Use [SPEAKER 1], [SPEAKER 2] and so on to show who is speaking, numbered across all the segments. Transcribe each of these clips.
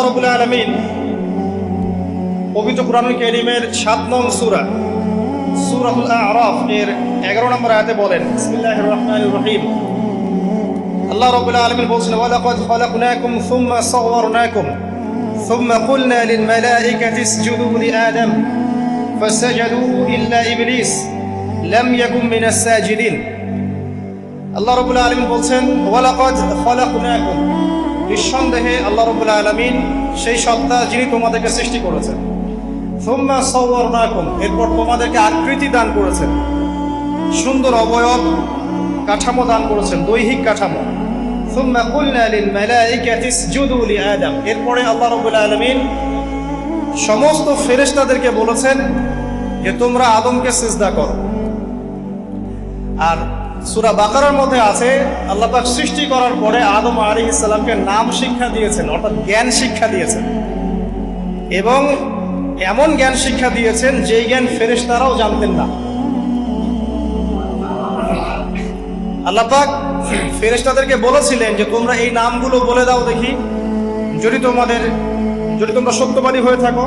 [SPEAKER 1] রাব্বুল আলামিন পবিত্র কুরআনুল কারীমের ৭ নং সূরা সূরাতুল আ'রাফ এর 11 নম্বর আয়াতে বলেন, বিসমিল্লাহির রহমানির রহিম। আল্লাহ রাব্বুল আলামিন বলেন, ওয়া লাকাদ খালাকনাকুম সুম্মা সাওয়ারনাকুম সুম্মা কুলনা লিল মালাইকাতি ইসজুদু লিআদম ফাসাজাদু ইল্লা ইবলিস লাম ইয়াকুম মিনাস সাজিদিন। আল্লাহ রাব্বুল আলামিন বলেন, ওয়া লাকাদ খালাকনাকুম, নিঃসন্দেহে আল্লাহ রাব্বুল আলামিন সেই সত্তা যিনি তোমাদেরকে সৃষ্টি করেছেন। সুম্মা সাওয়ারনাকুম, এরপর তোমাদেরকে আকৃতি দান করেছেন, সুন্দর অবয়ব কাঠামো দান করেছেন, দৈহিক কাঠামো। সুম্মা কুলনা লিল মালাইকাতি ইসজুদু লিআদম, এরপরে আল্লাহ রাব্বুল আলামিন সমস্ত ফেরেশতাদেরকে বলেছেন যে তোমরা আদমকে সিজদা করো। আর সূরা বাকারার মধ্যে আছে আল্লাহ পাক সৃষ্টি করার পরে আদম আলাইহিস সালামকে নাম শিক্ষা দিয়েছেন, অর্থাৎ জ্ঞান শিক্ষা দিয়েছেন, এবং এমন জ্ঞান শিক্ষা দিয়েছেন যেই জ্ঞান ফেরেশতারাও জানতেন না। আল্লাহ পাক ফেরেশতাদেরকে বলেছিলেন যে তোমরা এই নামগুলো বলে দাও দেখি, যদি তোমরা সত্যবাদী হয়ে থাকো।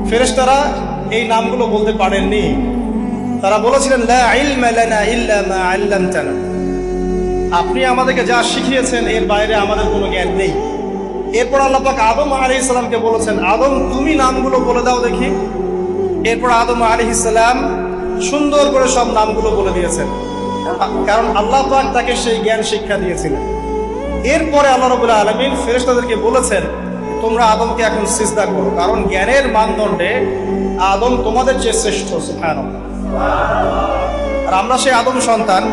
[SPEAKER 1] ফেরেশতারা এই নামগুলো বলতে পারেননি। তারা বলেছিলেন, লা ইলমা লানা ইল্লা মা আল্লামতানা, আপনি আমাদেরকে যা শিখিয়েছেন এর বাইরে আমাদের কোনো জ্ঞান নেই। এরপর আল্লাহ পাক আদম আলাইহিস সালামকে বলেছেন, আদম তুমি নামগুলো বলে দাও দেখি। এরপর আদম আলাইহিস সালাম সুন্দর করে সব নামগুলো বলে দিয়েছেন, কারণ আল্লাহ পাক তাকে সেই জ্ঞান শিক্ষা দিয়েছিলেন। এরপরে আল্লাহ রাব্বুল আলামিন ফেরেশতাদেরকে বলেছেন তোমরা আদমকে এখন সিজদা করো, কারণ জ্ঞানের মানদণ্ডে আদম তোমাদের চেয়ে শ্রেষ্ঠ। সুবহানাল্লাহ। আর আমরা সেই আদম সন্তান,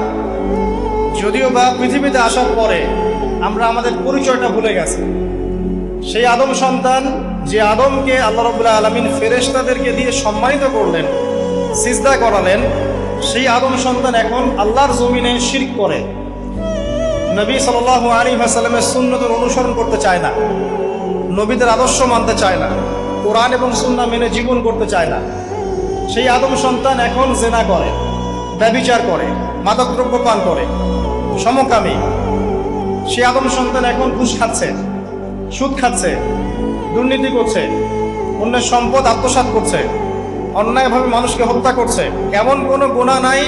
[SPEAKER 1] যদিও বা পৃথিবীতে আসার পরে আমরা আমাদের পরিচয়টা ভুলে গেছি। সেই আদম সন্তান, যে আদমকে আল্লাহ রাব্বুল আলামিন ফেরেশতাদেরকে দিয়ে সম্মানিত করলেন, সিজদা করালেন, সেই আদম সন্তান এখন আল্লাহর জমিনে শিরক করে, নবী সাল্লাল্লাহু আলাইহি ওয়াসাল্লামের সুন্নতের অনুসরণ করতে চায় না, নবীদের আদর্শ মানতে চায় না, কোরআন এবং সুন্নাহ মেনে জীবন করতে চায় না। সেই আদম সন্তান এখন জেনা করে, ব্যভিচার করে, মাদকদ্রব্য পান করে, সমকামী। সেই আদম সন্তান এখন ঘুষ খাচ্ছে, সুদ খাচ্ছে, দুর্নীতি করছে, অন্যের সম্পদ আত্মসাৎ করছে, অন্যায়ভাবে মানুষকে হত্যা করছে। এমন কোনো গুনাহ নাই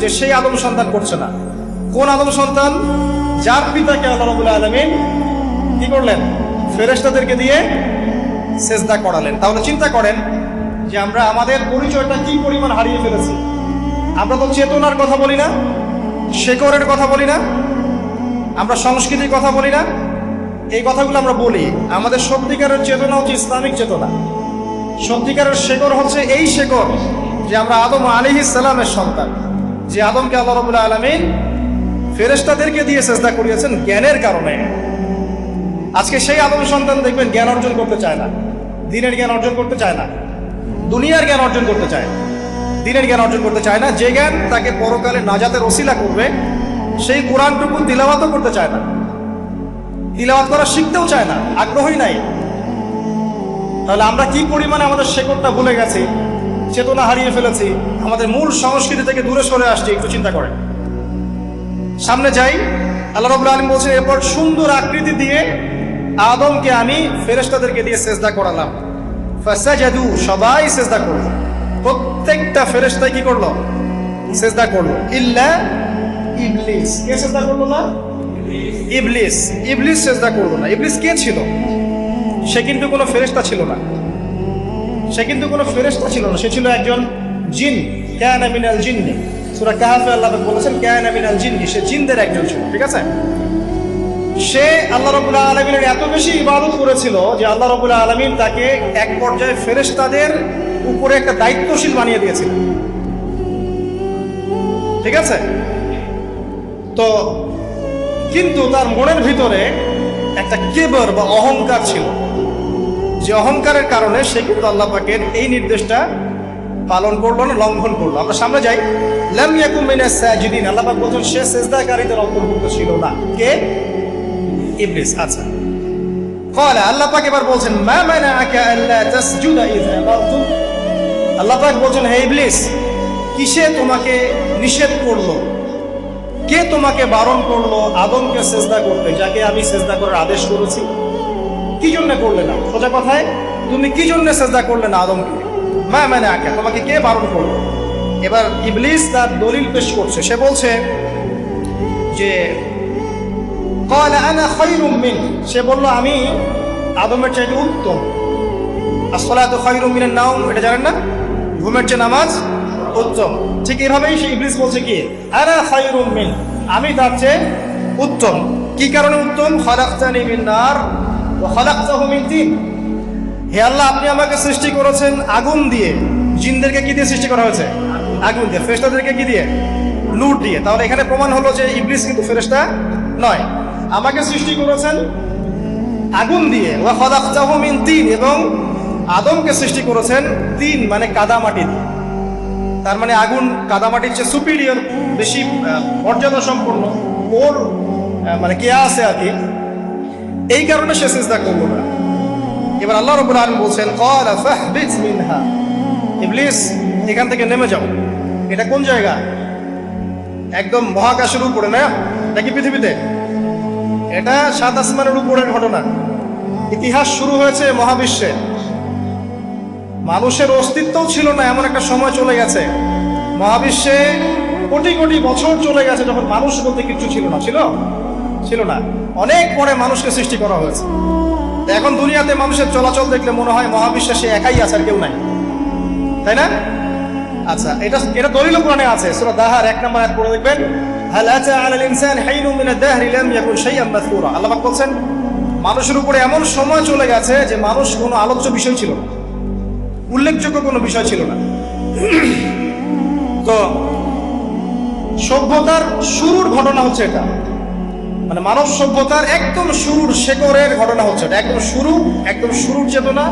[SPEAKER 1] যে সেই আদম সন্তান করছে না। কোন আদম সন্তান? যার পিতাকে আল্লাহ রাব্বুল আলামিন কি করলেন? ফেরেশতাদেরকে দিয়ে সিজদা করালেন। তাহলে চিন্তা করেন যে আমরা আমাদের পরিচয়টা কি পরিমাণ হারিয়ে ফেলেছি। আমরা তো চেতনার কথা বলি না, শেকড়ের কথা বলি না, আমরা সংস্কৃতির কথা বলি না। এই কথাগুলো আমরা বলি। আমাদের সত্যিকারের চেতনা হচ্ছে ইসলামিক চেতনা। সত্যিকারের শেকড় হচ্ছে এই শেকড় যে আমরা আদম আলাইহিস সালামের সন্তান, যে আদমকে আল্লাহ রাব্বুল আলামিন ফেরেশতাদেরকে দিয়ে সিজদা করিয়েছেন জ্ঞানের কারণে। আজকে সেই আদম সন্তান দেখবেন জ্ঞান অর্জন করতে চায় না, দ্বীনের জ্ঞান অর্জন করতে চায় না, দুনিয়ার জ্ঞান অর্জন করতে চায়, দ্বীনের জ্ঞান অর্জন করতে চায় না। যে জ্ঞান তাকে পরকালে নাজাতের ওসিলা করবে, সেই কোরআনটুকু তিলাওয়াতও করতে চায় না, তিলাওয়াত করা শিখতেও চায় না, আগ্রহী নাই। তাহলে আমরা কি পরিমাণে আমাদের শেকড়টা ভুলে গেছি, চেতনা হারিয়ে ফেলেছি, আমাদের মূল সংস্কৃতি থেকে দূরে সরে আসছি। একটু চিন্তা করেন। সামনে যাই। আল্লাহ রাব্বুল আলামিন বলছেন, এরপর সুন্দর আকৃতি দিয়ে আদমকে আমি ফেরেশতাদেরকে দিয়ে সিজদা করালাম। ফাসাজাদু, সবাই সিজদা করলো, প্রত্যেকটা ফেরেশতা কি করলো? সিজদা করলো। ইল্লা ইবলিস, কে সিজদা করলো না? ইবলিস। ইবলিস সিজদা করলো না। ইবলিস কে ছিল? সে কিন্তু কোনো ফেরেশতা ছিল না। সে ছিল একজন জিন। কানা মিনাল জিন্নি, সূরা কাহফে আল্লাহ বলেছেন কানা মিনাল জিন্নি, সে জিনদের একজন ছিল। ঠিক আছে? সে আল্লাহ রাব্বুল আলামিনের এত বেশি ইবাদত করেছিল যে আল্লাহ রাব্বুল আলামিন তাকে এক পর্যায়ে ফেরেশতাদের উপরে একটা দায়িত্বশীল বানিয়ে দিয়েছিলেন। ঠিক আছে? তো কিন্তু তার মনের ভিতরে একটা কিবর বা অহংকার ছিল, যে অহংকারের কারণে সে কিন্তু আল্লাহ পাকের এই নির্দেশটা পালন করলো না, লঙ্ঘন করলো। আমরা সামনে যাই। লাম ইয়াকুম মিনাস সাজিদিন, আল্লাহ পাক বলেন সে সিজদাকারীদের অন্তর্ভুক্ত ছিল না। কে? ইবলিস। আচ্ছা, ক্বালা, আল্লাহ পাক এবার বলছেন মা মানাআকা আল্লা তাসজুদা ইযা আমারতু, আল্লাহ পাক বলছেন হে ইবলিস, কিসে তোমাকে নিষেধ করলো, কে তোমাকে বারণ করলো আদমকে সিজদা করতে, যাকে আমি সিজদা করার আদেশ করেছি? কি জন্য করলে না? সোজা কথায়, তুমি কি জন্য সেজদা করলে না আদমকে? মা মানে আঁকা, তোমাকে কে বারণ করলো? এবার ইবলিস তার দলিল পেশ করছে। সে বলছে যে ক্বালা আনা খায়রুম মিন, সে বলল আমি আদমের চাইতে উত্তম। আসসালাতু খায়রুম মিনান নাওম, এটা জানেন না? ঘুমের চেয়ে নামাজ উত্তম। ঠিক এইভাবেই সে ইবলিস বলছে কি আনা খায়রুম মিন, আমি তার চেয়ে উত্তম। কি কারণে উত্তম? খালাকতানি মিন নার ওয়া খালাকতাহু মিন তিন। হে আল্লাহ, আপনি আমাকে সৃষ্টি করেছেন আগুন দিয়ে, জিনদেরকে কি দিয়ে সৃষ্টি করা হয়েছে? আগুন দিয়ে। ফেরেশতাদেরকে কি দিয়ে? নূর দিয়ে। তাহলে এখানে প্রমাণ হলো যে ইবলিস কিন্তু ফেরেশতা নয়। আমাকে সৃষ্টি করেছেন আগুন দিয়ে, ওয়া খালাকতাহু মিন তিন, এবং আদমকে সৃষ্টি করেছেন তিন মানে কাদামাটি দিয়ে। তার মানে আগুন কাদামাটির চেয়ে সুপিরিয়র, বেশি মর্যাদা সম্পন্ন, ওর মানে কে আছে আর কি। এই কারণে সে সিজদা করলো না। এবার আল্লাহ রাব্বুল আলামিন বলছেন ক্বালা ফাহবিত মিনহা, ইবলিস এখান থেকে নেমে যাও। এটা কোন জায়গা? একদম মহাকাশের উপরে না, নাকি পৃথিবীতে? এটা সাত আসমানের উপরের ঘটনা। ইতিহাস শুরু হয়েছে মহাবিশ্বে। মানুষের অস্তিত্বও ছিল না, এমন একটা সময় চলে গেছে। মহাবিশ্বে কোটি কোটি বছর চলে গেছে যখন মানুষ বলতে কিছু ছিল না। ছিল না। অনেক পরে মানুষকে সৃষ্টি করা হয়েছে। এখন দুনিয়াতে মানুষের চলাচল দেখলে মনে হয় মহাবিশ্বে সে একাই আছে, আর কেউ নাই, তাই না? আচ্ছা, এটা দলিল কোরআনে আছে। সূরা দাহার 1 নম্বর আয়াত পড়ে দেখবেন, হাল আতা আলাল ইনসানি হাইনুম মিনাদ দাহরি লাম ইয়াকুন শাইআন মাযকুরা। আল্লাহ পাক বলছেন মানুষের উপরে এমন সময় চলে গেছে যে মানুষ কোনো আলোচ্য বিষয় ছিল না, উল্লেখযোগ্য কোনো বিষয় ছিল না। তো সভ্যতার শুরুর ঘটনা হচ্ছে এটা, মানে মানব সভ্যতার একদম শুরুর শেকড়ের ঘটনা হচ্ছে এটা। একদম শুরুর চেতনা,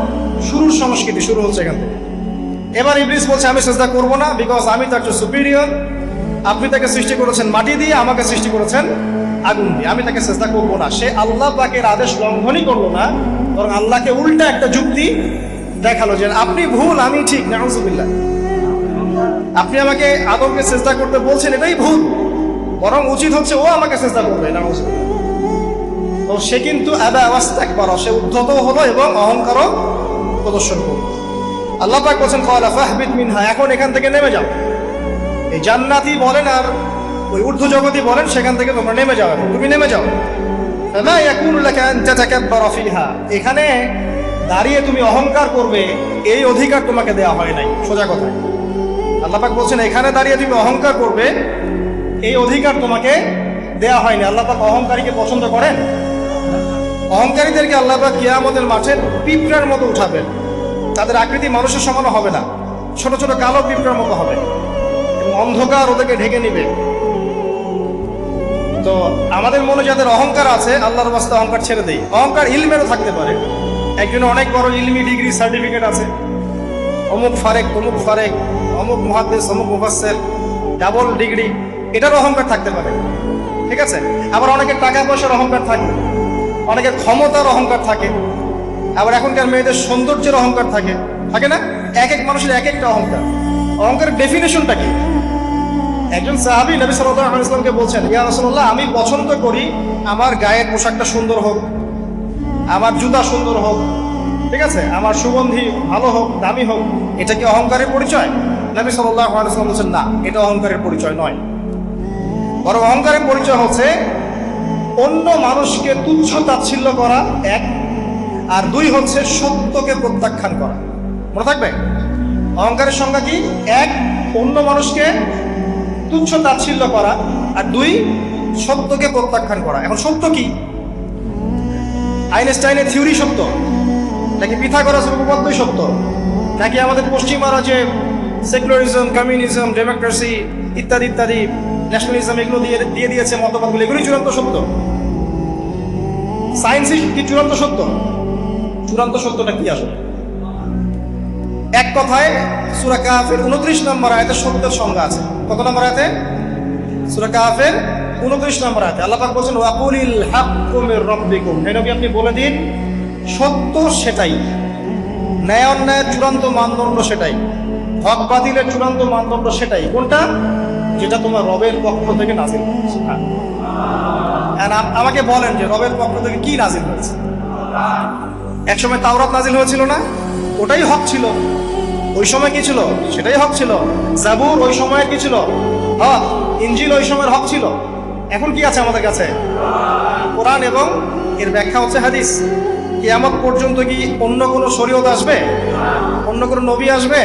[SPEAKER 1] শুরুর সংস্কৃতি শুরু হচ্ছে এখান থেকে। এবার ইবলিস বলছে আমি সিজদা করব না, বিকজ আমি তার চেয়ে সুপিরিয়র। আপনি তাকে সৃষ্টি করেছেন মাটি দিয়ে, আমাকে সৃষ্টি করেছেন আগুন দিয়ে, আমি তাকে সিজদা করব না। সে আল্লাহ পাকের আদেশ লঙ্ঘনই করলো না, বরং আল্লাহকে উল্টা একটা যুক্তি দেখালো যে আপনি ভুল, আমি ঠিক। নাউজুবিল্লাহ, আপনি আমাকে আদমকে সিজদা করতে বলছেন, এটাই ভুল, বরং উচিত হচ্ছে ও আমাকে সিজদা করবে। নাউজুবিল্লাহ। তো সে কিন্তু আবা ওয়াস্তাকবার, সে উদ্ধত হলো এবং অহংকারও প্রদর্শন করলো। আল্লাহ পাক বলেন ক্বালা ফাহবিত মিনহা, এখন এখান থেকে নেমে যাও। এই জান্নাতি বলেন আর ওই ঊর্ধ্ব জগতই বলেন, সেখান থেকে তোমরা নেমে যাও। তুমি নেমে যাও। ফামা ইয়াকুনু লাকা আন তাতাকাব্বারা ফিহা, এখানে দাঁড়িয়ে তুমি অহংকার করবে এই অধিকার তোমাকে দেওয়া হয় নাই। সোজা কথা, আল্লাহ পাক বলছেন এখানে দাঁড়িয়ে তুমি অহংকার করবে এই অধিকার তোমাকে দেওয়া হয়নি। আল্লাহ পাক অহংকারীকে পছন্দ করেন? অহংকারীদেরকে আল্লাহ পাক কিয়ামতের মাঠে পিঁপড়ার মতো উঠাবেন। তাদের আকৃতি মানুষের সমানও হবে না, ছোট ছোট কালো পিঁপড়ার মতো হবে, এবং অন্ধকার ওদেরকে ঢেকে নিবে। তো আমাদের মনে যাদের অহংকার আছে, আল্লাহর রাস্তা অহংকার ছেড়ে দেই। অহংকার ইলমেরও থাকতে পারে। একজনের অনেক বড় ইলমি ডিগ্রি সার্টিফিকেট আছে, অমুক ফারেক, তমুক ফারেক, অমুক মুহাদ্দিস, অমুক মুফাসসির, ডাবল ডিগ্রি, এটার অহংকার থাকতে পারে। ঠিক আছে? আবার অনেকের টাকা পয়সার অহংকার থাকে, অনেকের ক্ষমতার অহংকার থাকে, আবার এখনকার মেয়েদের সৌন্দর্যের অহংকার থাকে, থাকে না? এক এক মানুষের এক একটা অহংকার। অহংকারের ডেফিনেশনটা কি? একজন সাহাবী নবী সাল্লাল্লাহু আলাইহি ওয়াসাল্লামকে বলছেন, ইয়া রাসূলুল্লাহ, আমি পছন্দ করি আমার গায়ের পোশাকটা সুন্দর হোক, আমার জুতা সুন্দর হোক, ঠিক আছে, আমার সুগন্ধি ভালো হোক, দামি হোক। এটা কি অহংকারের পরিচয়? নবী সাল্লাল্লাহু আলাইহি ওয়াসাল্লাম বলছেন না, এটা অহংকারের পরিচয় নয়। বরং অহংকারের পরিচয় হচ্ছে অন্য মানুষকে তুচ্ছ তাচ্ছিল্য করা এক, আর দুই হচ্ছে সত্যকে প্রত্যাখ্যান করা। মনে থাকবে অহংকারের সংজ্ঞা কি? এক, অন্য মানুষকে তুচ্ছ তাচ্ছিল্য করা, আর দুই, সত্যকে প্রত্যাখ্যান করা। এখন সত্য কি? আইনস্টাইনের থিওরি সত্য, নাকি পিথাগোরাসের উপপাদ্যই সত্য, নাকি আমাদের পশ্চিমারা যে সেকুলারিজম, কমিউনিজম, ডেমোক্রেসি ইত্যাদি ইত্যাদি, ন্যাশনালিজম এগুলো দিয়ে দিয়েছে মতবাদগুলো, এগুলোই চূড়ান্ত সত্য? সায়েন্সই কি চূড়ান্ত সত্য? চূড়ান্ত সত্যটা কি আসলে? এক কথায় সূরা কাহফের 29 নম্বর আয়াতে সত্যের সংজ্ঞা আছে। কত নম্বর আয়াতে? সূরা কাহফের 29 নম্বর আয়াতে আল্লাহ পাক বলেন ওয়াকুলিল হাক্কু মির রাব্বিকুম, হে নবী আপনি বলে দিন সত্য সেটাই, ন্যায় অন্যায়ের চূড়ান্ত মানদণ্ড সেটাই, হক বাতিলের চূড়ান্ত মানদণ্ড সেটাই। কোনটা? যেটা তোমার রবের পক্ষ থেকে নাজিল হয়েছে। আমাকে বলেন যে রবের পক্ষ থেকে কি নাজিল হয়েছে? একসময় তাওরাত নাজিল হয়েছিল না, ওটাই হক ছিল। ওই সময় কি ছিল? সেটাই হক ছিল। জাবুর ওই সময় কি ছিল? হক। ইনজিল ওই সময়ের হক ছিল। এখন কি আছে আমাদের কাছে? কোরআন এবং এর ব্যাখ্যা হচ্ছে হাদিস। কিয়ামত পর্যন্ত কি অন্য কোনো শরীয়ত আসবে? অন্য কোনো নবী আসবে?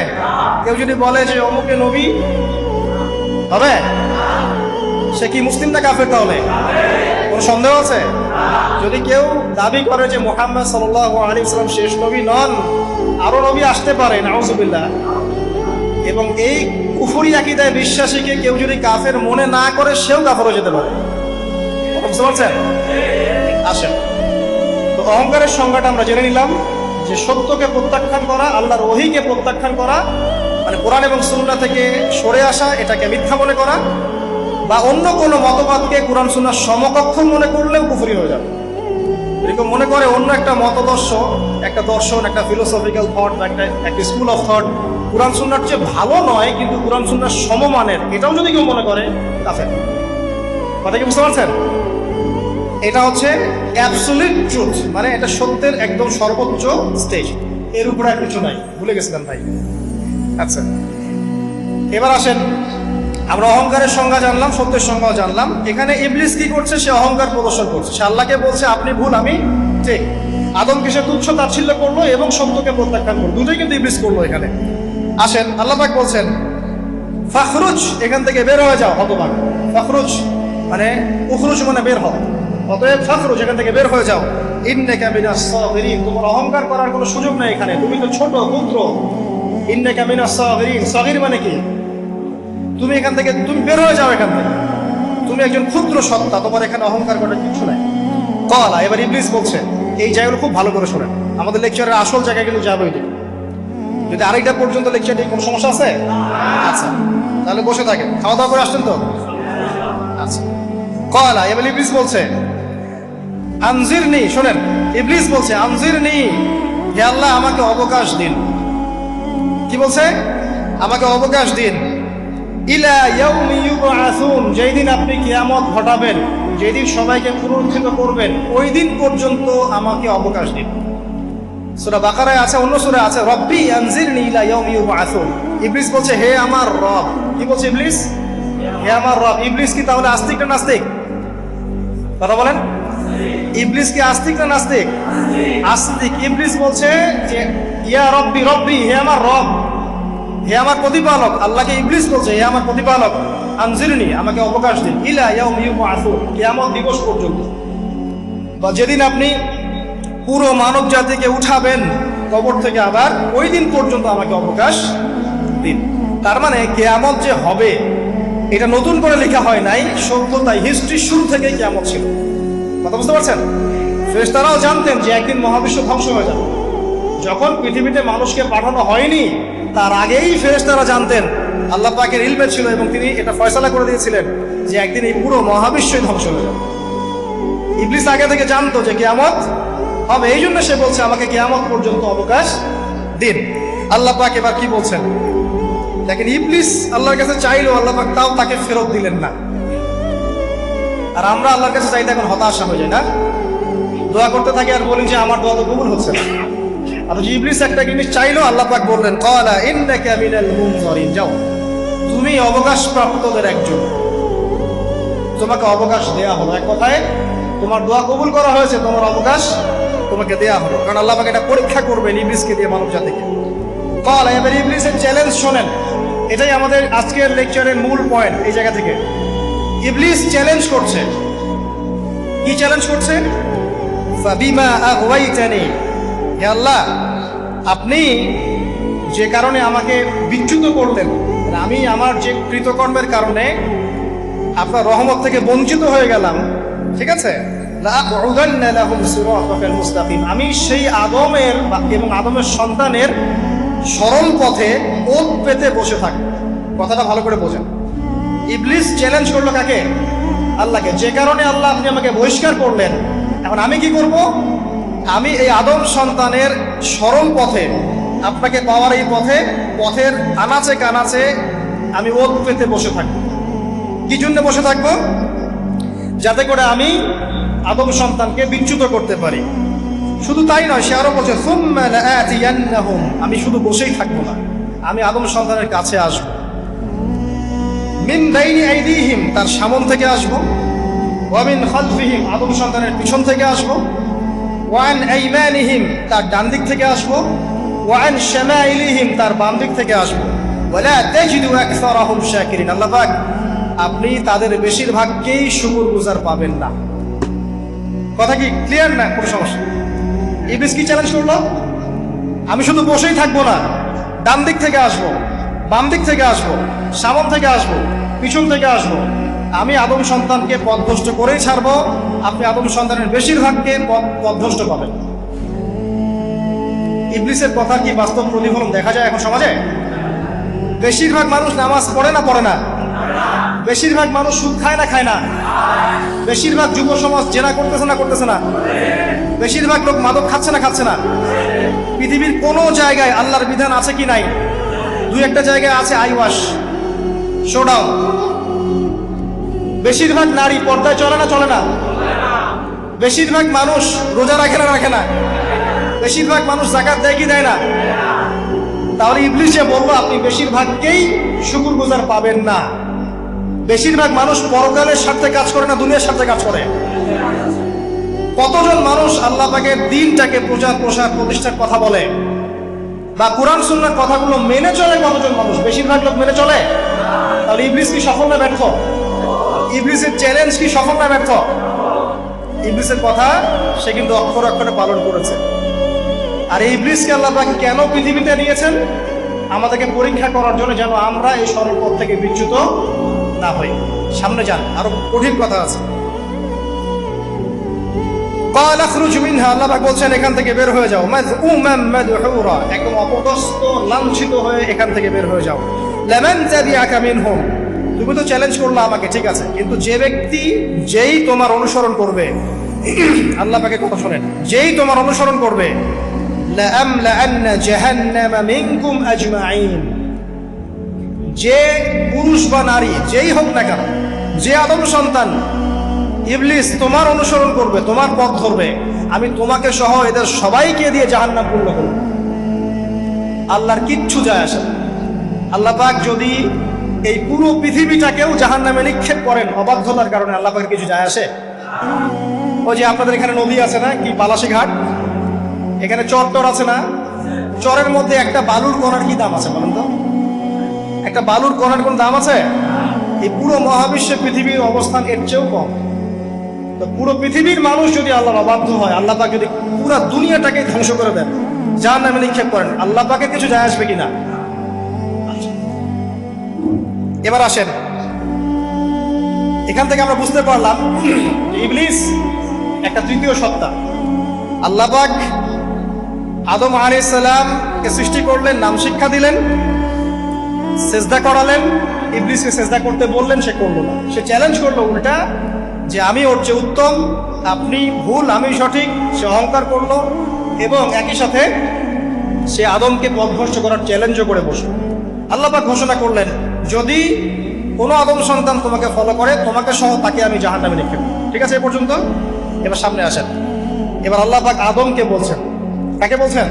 [SPEAKER 1] কেউ যদি বলে যে অমুকে নবী হবে, সে কি মুসলিম না কাফের? তাহলে কোনো সন্দেহ আছে? যদি কেউ দাবি করে যে মুহাম্মদ সাল্লাল্লাহু আলাইহি ওয়াসাল্লাম শেষ নবী নন, আরো নবী আসতে পারে, নাউযুবিল্লাহ, এবং এই কুফরি আকীদায় বিশ্বাসীকে কেউ যদি কাফের মনে না করে, সেও কাফের হয়ে যেতে পারে। বুঝতে পারছেন? আসেন, তো অহংকারের সংজ্ঞাটা আমরা জেনে নিলাম যে সত্যকে প্রত্যাখ্যান করা, আল্লাহর ওহীকে প্রত্যাখ্যান করা, মানে কোরআন এবং সুন্নাহ থেকে সরে আসা, এটাকে মিথ্যা মনে করা, বা অন্য কোনো মতবাদকে কোরআন সুন্নাহর সমকক্ষ মনে করলেও কুফরি হয়ে যাবে। এরকম মনে করে অন্য একটা মতদর্শ, একটা দর্শন, একটা ফিলোসফিক্যাল থট, একটা স্কুল অফ থট কোরআন সুন্নাহর চেয়ে ভালো নয়, কিন্তু কোরআন সুন্নাহর সমমানের, এটাও যদি কেউ মনে করে, কাফের। কথা কি বুঝতে পারছেন? এটা হচ্ছে অ্যাবসলিউট ট্রুথ, মানে এটা সত্যের একদম সর্বোচ্চ স্টেজ, এর উপরে আর কিছু নাই। ভুলে গেছিলাম ভাই। আচ্ছা, এবার আসেন, আমরা অহংকারের সংজ্ঞা জানলাম, সত্যের সংজ্ঞাও জানলাম। এখানে ইবলিস কি করছে? সে অহংকার প্রদর্শন করছে। সে আল্লাহকে বলছে আপনি ভুল, আমি ঠিক। আদমকে সে তুচ্ছ তাচ্ছিল্য করলো এবং সত্যকে প্রত্যাখ্যান করলো, দুটোই কিন্তু ইবলিস করলো এখানে। আসেন, আল্লাহ পাক বলছেন ফাখরুজ, এখান থেকে বের হয়ে যাও হতভাগ। ফাখরুজ মানে উখরুজ মানে বের হও, অতএব ফাখরুজ, এখান থেকে বের হয়ে যাও। ইন্নাকা মিনাস সাগিরিন, তোমার অহংকার করার কোনো সুযোগ নেই এখানে, তুমি তো ছোট পুত্র। ইন্নাকা মিনাস সাগিরিন, সাগির মানে কি? তুমি এখান থেকে, তুমি বের হয়ে যাও এখান থেকে, তুমি একজন ক্ষুদ্র সত্তা, তোমার এখানে অহংকার করার কিছু নাই। কলা, এবার ইবলিস বলছে, এই জায়গাগুলো খুব ভালো করে শোনেন, আমাদের লেকচারের আসল জায়গায় কিন্তু যাবে ওইদিকে। যদি আড়াইটা পর্যন্ত লেকচার নেই, কোনো সমস্যা আছে? আচ্ছা, তাহলে বসে থাকেন, খাওয়া দাওয়া করে আসছেন তো? আচ্ছা, কলা, এবার ইবলিস বলছে আনজিরনি, শোনেন, ইবলিস বলছে আনজিরনি, হে আল্লাহ আমাকে অবকাশ দিন। কি বলছে? আমাকে অবকাশ দিন। ইলা ইয়াউমি ইউবআসুন, যেই দিন আপনি কিয়ামত ঘটাবেন, যেই দিন সবাইকে পুনরুত্থিত করবেন, ওই দিন পর্যন্ত আমাকে অবকাশ দিন। সূরা বাকারায় আছে, অন্য সূরায় আছে, রব্বি আনজিরনি ইলা ইয়াউমি ইউবআসুন। ইবলিস বলছে হে আমার রব। কি বলছে ইবলিস? হে আমার রব। ইবলিস কি তাহলে আস্তিক না নাস্তিক? কথা বলেন, ইবলিস কি আস্তিক না নাস্তিক? আস্তিক। ইবলিস বলছে যে ইয়া রব্বি, রব্বি হে আমার রব, হে আমার প্রতিপালক। আল্লাহকে ইবলিস বলছে হে আমার প্রতিপালক, আনজিরনি আমাকে অবকাশ দিন, ইলা ইয়াউমি ইউবআসুন, কিয়ামত দিবস পর্যন্ত, বা যেদিন আপনি পুরো মানব জাতিকে উঠাবেন কবর থেকে, আবার ওই দিন পর্যন্ত আমাকে অবকাশ দিন। তার মানে কিয়ামত যে হবে এটা নতুন করে লেখা হয় নাই, সভ্যতায় হিস্ট্রির শুরু থেকে কিয়ামত ছিল। কথা বুঝতে পারছেন? ফেরেশতারাও জানতেন যে একদিন মহাবিশ্ব ধ্বংস হয়ে যাবে। যখন পৃথিবীতে মানুষকে পাঠানো হয়নি, তার আগেই ফেরেশতারা জানতেন, আল্লাহ পাকের ইলমে ছিল এবং তিনি এটা ফয়সালা করে দিয়েছিলেন যে একদিন এই পুরো মহাবিশ্বই ধ্বংস হয়ে যাবে। ইবলিস আগে থেকে জানতো যে কিয়ামত হবে, এই জন্য সে বলছে আমাকে কিয়ামত পর্যন্ত অবকাশ দিন। আল্লাহ পাক এবার কি বলছেন দেখেন, ইবলিস আল্লাহর কাছে চাইলো, আল্লাহ পাক তাও তাকে ফেরত দিলেন না। আর আমরা আল্লাহর কাছে চাইতে এখন হতাশা হয়ে যায় না, দোয়া করতে থাকি আর বলি যে আমার দোয়া তো কবুল হচ্ছে না। আর ইবলিস একটা জিনিস চাইলো, আল্লাহ পাক বললেন ক্বালা ইন্নাকা মিনাল মুনজারিন, যাও তুমি অবকাশপ্রাপ্তদের একজন, তোমাকে অবকাশ দেয়া হলো। এক কথায় তোমার দোয়া কবুল করা হয়েছে, তোমার অবকাশ তোমাকে দেয়া হলো, কারণ আল্লাহ পাক এটা পরীক্ষা করবেন ইবলিসকে দিয়ে, মানব জাতিকে। ক্বালা, এবার ইবলিসের চ্যালেঞ্জ শোনেন, এটাই আমাদের আজকের লেকচারের মূল পয়েন্ট। এই জায়গা থেকে ইবলিস চ্যালেঞ্জ করছে। কি চ্যালেঞ্জ করছে? ফাবিমা আগওয়াইতানি, হে আল্লাহ আপনি যে কারণে আমাকে বিচ্যুত করলেন, আমি আমার যে কৃতকর্মের কারণে আপনার রহমত থেকে বঞ্চিত হয়ে গেলাম, ঠিক আছে, লাআকুদান্না লাহুম সিরাতাকাল মুস্তাকিম, আমি সেই আদমের এবং আদমের সন্তানের সরল পথে ওত পেতে বসে থাকবো। কথাটা ভালো করে বোঝেন। ইবলিস চ্যালেঞ্জ করলো কাকে? আল্লাহকে। যে কারণে আল্লাহ আপনি আমাকে বহিষ্কার করলেন, এখন আমি কি করব? আমি এই আদম সন্তানের সরল পথে, আপনাকে পাওয়ার এই পথে, পথের আনাচে কানাচে আমি ওত পেতে বসে থাকবো। কি জন্য বসে থাকবো? যাতে করে আমি আদম সন্তানকে বিচ্যুত করতে পারি। শুধু তাই নয়, সে আরো বলছে সুম্মা লাআতিয়ান্নাহুম, আমি শুধু বসেই থাকবো না, আমি আদম সন্তানের কাছে আসব। মিন বাইনি আইদিহিম, তার সামন থেকে আসব। ওয়া মিন খালফিহিম, আদম সন্তানের পিছন থেকে আসব। ওয়া আন আইমানিহিম, তার ডান দিক থেকে আসব। ওয়া আন শামাইলিহিম, তার বাম দিক থেকে আসব। ওয়ালা তাজিদু আকসারাহুম শাকিরিন, আল্লাহ পাক আপনি তাদের বেশিরভাগকেই শুকরগুজার পাবেন না। কথা কি ক্লিয়ার না? কোনো সমস্যা? ইবলিস কি চ্যালেঞ্জ করলো? আমি শুধু বসেই থাকবো না, ডান দিক থেকে আসবো, বাম দিক থেকে আসবো, সামন থেকে আসবো, পিছন থেকে আসবো, আমি আদম সন্তানকে পথভ্রষ্ট করেই ছাড়বো, আপনি আদম সন্তানের বেশিরভাগকে পথভ্রষ্ট পাবেন। ইবলিসের কথা কি বাস্তব প্রতিফলন দেখা যায় এখন সমাজে? বেশিরভাগ মানুষ নামাজ পড়ে না পড়ে না? বেশিরভাগ মানুষ সুদ খায় না খায় না? বেশিরভাগ যুব সমাজ জেনা করতেছে না করতেছে না? বেশিরভাগ লোক মাদক খাচ্ছে না খাচ্ছে না? পৃথিবীর কোনো জায়গায় আল্লাহর বিধান আছে কি নাই? দুই একটা জায়গায় আছে আইওয়াশ, শোডাউন। বেশিরভাগ নারী পর্দায় চলে না চলে না? বেশিরভাগ মানুষ রোজা রাখে না রাখে না? বেশিরভাগ মানুষ যাকাত দেয় কি দেয় না? তাহলে ইবলিস যে বললো আপনি বেশিরভাগকেই শুকরগুজার পাবেন না। বেশিরভাগ মানুষ পরকালের স্বার্থে কাজ করে না দুনিয়ার স্বার্থে কাজ করে? কতজন মানুষ আল্লাহ পাকের দ্বীনটাকে প্রচার প্রসার প্রতিষ্ঠার কথা বলে বা কোরআন সুন্নাহর কথাগুলো মেনে চলে? কতজন মানুষ? বেশিরভাগ লোক মেনে চলে? তাহলে ইবলিস কি সফল না ব্যর্থ? ইবলিসের চ্যালেঞ্জ কি সফল না ব্যর্থ? ইবলিসের কথা সে কিন্তু অক্ষরে অক্ষরে পালন করেছে। আর এই ইবলিসকে আল্লাহ পাক কেন পৃথিবীতে নিয়েছেন? আমাদেরকে পরীক্ষা করার জন্য, যেন আমরা এই সরল পথ থেকে বিচ্যুত না হই। সামনে যান, আরো কঠিন কথা আছে। قال اخرج منها, আল্লাহ পাক বলছেন এখান থেকে বের হয়ে যাও। মাযউমান মাদহুরা, একদম অপদস্থ লাঞ্ছিত হয়ে এখান থেকে বের হয়ে যাও। লামান তাবিআকা মিনহুম, তুমি তো চ্যালেঞ্জ করলে আমাকে, ঠিক আছে, কিন্তু যে ব্যক্তি যেই তোমার অনুসরণ করবে, আল্লাহ পাকে কথা শোনেন, যেই তোমার অনুসরণ করবে, লাআমলাআন্না জাহান্নামা মিনকুম আজমাইন, যে পুরুষ বা নারী যেই হোক না কেন, যে আদম সন্তান ইবলিস তোমার অনুসরণ করবে, তোমার পথ ধরবে, আমি তোমাকে সহ এদের সবাইকে দিয়ে জাহান্নাম পূর্ণ করব। আল্লাহর কিচ্ছু যায় আসে না। আল্লাহ পাক যদি এই পুরো পৃথিবীটাকেও জাহান্নামে নিক্ষেপ করেন অবাধ্যতার কারণে, আল্লাহ পাকের কিছু যায় আসে? ওই যে আপনাদের এখানে নদী আছে না, কি পালাশি ঘাট, এখানে চর টর আছে না? চরের মধ্যে একটা বালুর কণার কি দাম আছে বলেন তো? একটা বালুর কণার কোন দাম আছে? এই পুরো মহাবিশ্বে পৃথিবীর অবস্থান এর চেয়েও কম। তো পুরো পৃথিবীর মানুষ যদি আল্লাহর অবাধ্য হয়, আল্লাহ পাক যদি পুরো দুনিয়াটাকে ধ্বংস করে দেন, জাহান্নামে নিক্ষেপ করেন, আল্লাহ পাকের কিছু যায় আসবে কিনা? এবার আসেন, এখান থেকে আমরা বুঝতে পারলাম ইবলিস একটা তৃতীয় সত্তা। আল্লাহ পাক আদম আলাইহিস সালামকে সৃষ্টি করলেন, নাম শিক্ষা দিলেন, সেজদা করালেন, ইবলিসকে সেজদা করতে বললেন, সে করলো না। সে চ্যালেঞ্জ করলো উল্টা, যে আমি ওর চেয়ে উত্তম, আপনি ভুল আমি সঠিক। সে অহংকার করলো এবং একই সাথে সে আদমকে পথভ্রষ্ট করার চ্যালেঞ্জও করে বসলো। আল্লাহ পাক ঘোষণা করলেন, যদি কোনো আদম সন্তান তোমাকে ফলো করে, তোমাকে সহ তাকে আমি জাহান্নামে নিক্ষেপ করব। ঠিক আছে এ পর্যন্ত? এবার সামনে আসেন। এবার আল্লাহ পাক আদমকে বলছেন, কাকে বলছেন?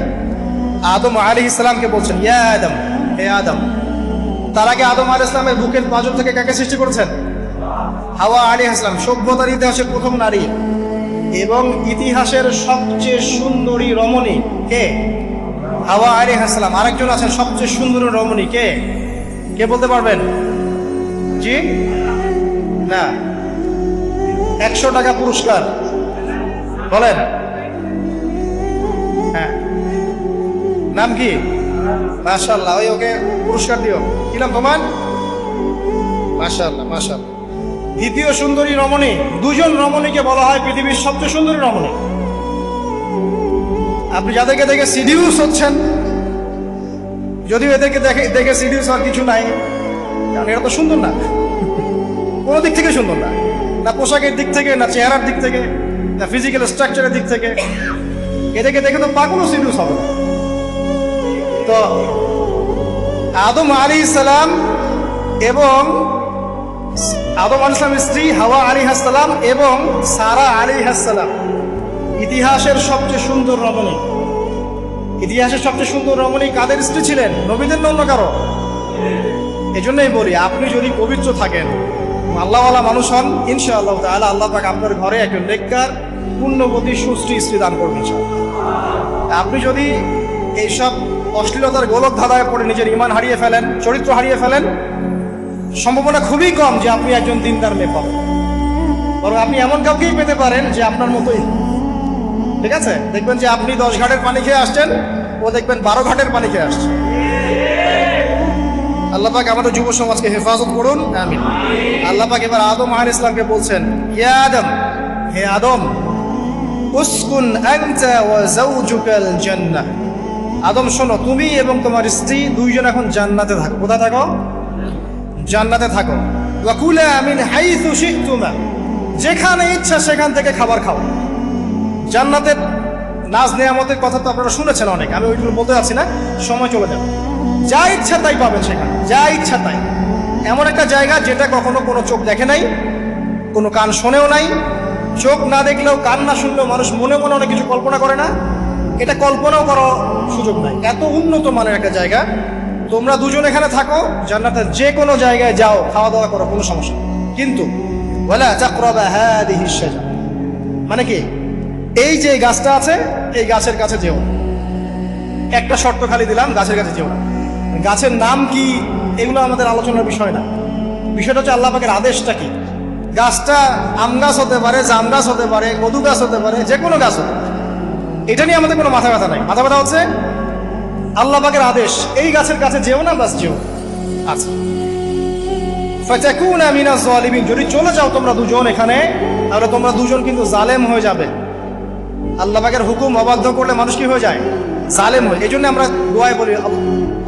[SPEAKER 1] আদম আলাইহিস সালামকে বলছেন, ইয়া আদম, হে আদম। তার আগে আদম আলাইহিস সালামের বুকের পাঁজর থেকে কাকে সৃষ্টি করেছেন? হাওয়া আলাইহিস সালাম, সভ্যতার ইতিহাসের প্রথম নারী এবং ইতিহাসের সবচেয়ে সুন্দরী রমণী কে? হাওয়া আলাইহিস সালাম। আরেকজন আছেন সবচেয়ে সুন্দরী রমণী, কে? কে বলতে পারবেন? জি না, 100 টাকা পুরস্কার বলেন। হ্যাঁ, নাম কি? মাশাআল্লাহ, ওই ওকে পুরস্কার দিও। কি নাম তোমার? মাশাআল্লাহ মাশাআল্লাহ। দ্বিতীয় সুন্দরী রমণী, দুজন রমণীকে বলা হয় পৃথিবীর সবচেয়ে সুন্দরী রমণী। আপনি যাদেরকে দেখে সিডিউস হচ্ছেন, যদিও এদেরকে দেখে সিডিউস হওয়ার কিছু নাই, কারণ এরা তো সুন্দর না, কোনো দিক থেকে সুন্দর না, না পোশাকের দিক থেকে, না চেহারার দিক থেকে, না ফিজিক্যাল স্ট্রাকচারের দিক থেকে। এদেরকে দেখে তো পাগলও সিডিউস হবে না। তো আদম আলাইহিস সালাম এবং আদম আলাইহিস সালামের স্ত্রী হাওয়া আলাইহিস সালাম এবং সারা আলাইহিস সালাম ইতিহাসের সবচেয়ে সুন্দর রমণী, ইতিহাসের সবচেয়ে সুন্দর রমণী কাদের স্ত্রী ছিলেন? নবীদের না অন্য কারো? এই জন্যই বলি, আপনি যদি পবিত্র থাকেন, আল্লাহওয়ালা মানুষ হন, ইনশাআল্লাহ তাআলা আল্লাহ পাক আপনার ঘরে একজন নেককার পুণ্যবতী সুশ্রী স্ত্রী দান করবেন। আপনি যদি এইসব অশ্লীলতার গোলক ধাঁধায় পড়ে নিজের ঈমান হারিয়ে ফেলেন, চরিত্র হারিয়ে ফেলেন, সম্ভাবনা খুবই কম যে আপনি একজন দিনদার মেয়ে পাবেন। বরং আপনি এমন কাউকেই পেতে পারেন যে আপনার মতোই, ঠিক আছে? দেখবেন যে আপনি 10 ঘাটের পানি খেয়ে আসছেন, ও দেখবেন 12 ঘাটের পানি খেয়ে আসছে। আল্লাহ পাক আমাদের যুব সমাজকে হেফাজত করুন, আমিন। আল্লাহ পাক এবার আদম আলাইহিস সালামকে বলছেন, ইয়া আদম, হে আদম, উসকুন আনতা ওয়া যাওজুকাল জান্নাহ। আদম শোনো, তুমি এবং তোমার স্ত্রী দুইজন এখন জান্নাতে থাকো। কোথায় থাকো? জান্নাতে থাকো। ওয়া কুলা মিন হাইথু শি'তুমা, যেখানে ইচ্ছা সেখান থেকে খাবার খাও। জান্নাতের নাজ নেয়ামতের কথা তো আপনারা শুনেছেন অনেক, আমি ওইগুলো বলতে যাচ্ছি না, সময় চলে যাবে। যা ইচ্ছা তাই পাবেন সেখানে, যা ইচ্ছা তাই। এমন একটা জায়গা যেটা কখনো কোনো চোখ দেখে নাই, কোনো কান শোনেও নাই। চোখ না দেখলেও, কান না শুনলেও মানুষ মনে মনে অনেক কিছু কল্পনা করে না, এটা কল্পনাও করার সুযোগ নাই। এত উন্নত মানের একটা জায়গা। তোমরা দুজন এখানে থাকো, জান্নাতের যে কোনো জায়গায় যাও, খাওয়া দাওয়া করো, কোনো সমস্যা নেই। কিন্তু ওয়ালা তাকরাবা হাদিহিশ শাজারা, মানে কি, এই যে গাছটা আছে এই গাছের কাছে যেও। একটা শর্ত খালি দিলাম, গাছের কাছে যেও না। গাছের নাম কি এগুলো আমাদের আলোচনার বিষয় না। বিষয়টা হচ্ছে আল্লাহ পাকের আদেশটা কি। গাছটা আম গাছ হতে পারে, জাম গাছ হতে পারে, কদু গাছ হতে পারে, যে কোনো গাছ হতে পারে, এটা নিয়ে আমাদের কোনো মাথা ব্যথা নাই। মাথা ব্যথা হচ্ছে আল্লাহ পাকের আদেশ, এই গাছের কাছে যেও না, বাস যেও। আচ্ছা, ফাতাকুনা মিনাজ জালিমিন, যদি চলে যাও তোমরা দুজন এখানে, তাহলে তোমরা দুজন কিন্তু জালেম হয়ে যাবে। আল্লাহ পাকের হুকুম অবাধ্য করলে মানুষ কি হয়ে যায়? জালেম হয়। এই জন্য আমরা দোয়ায় বলি,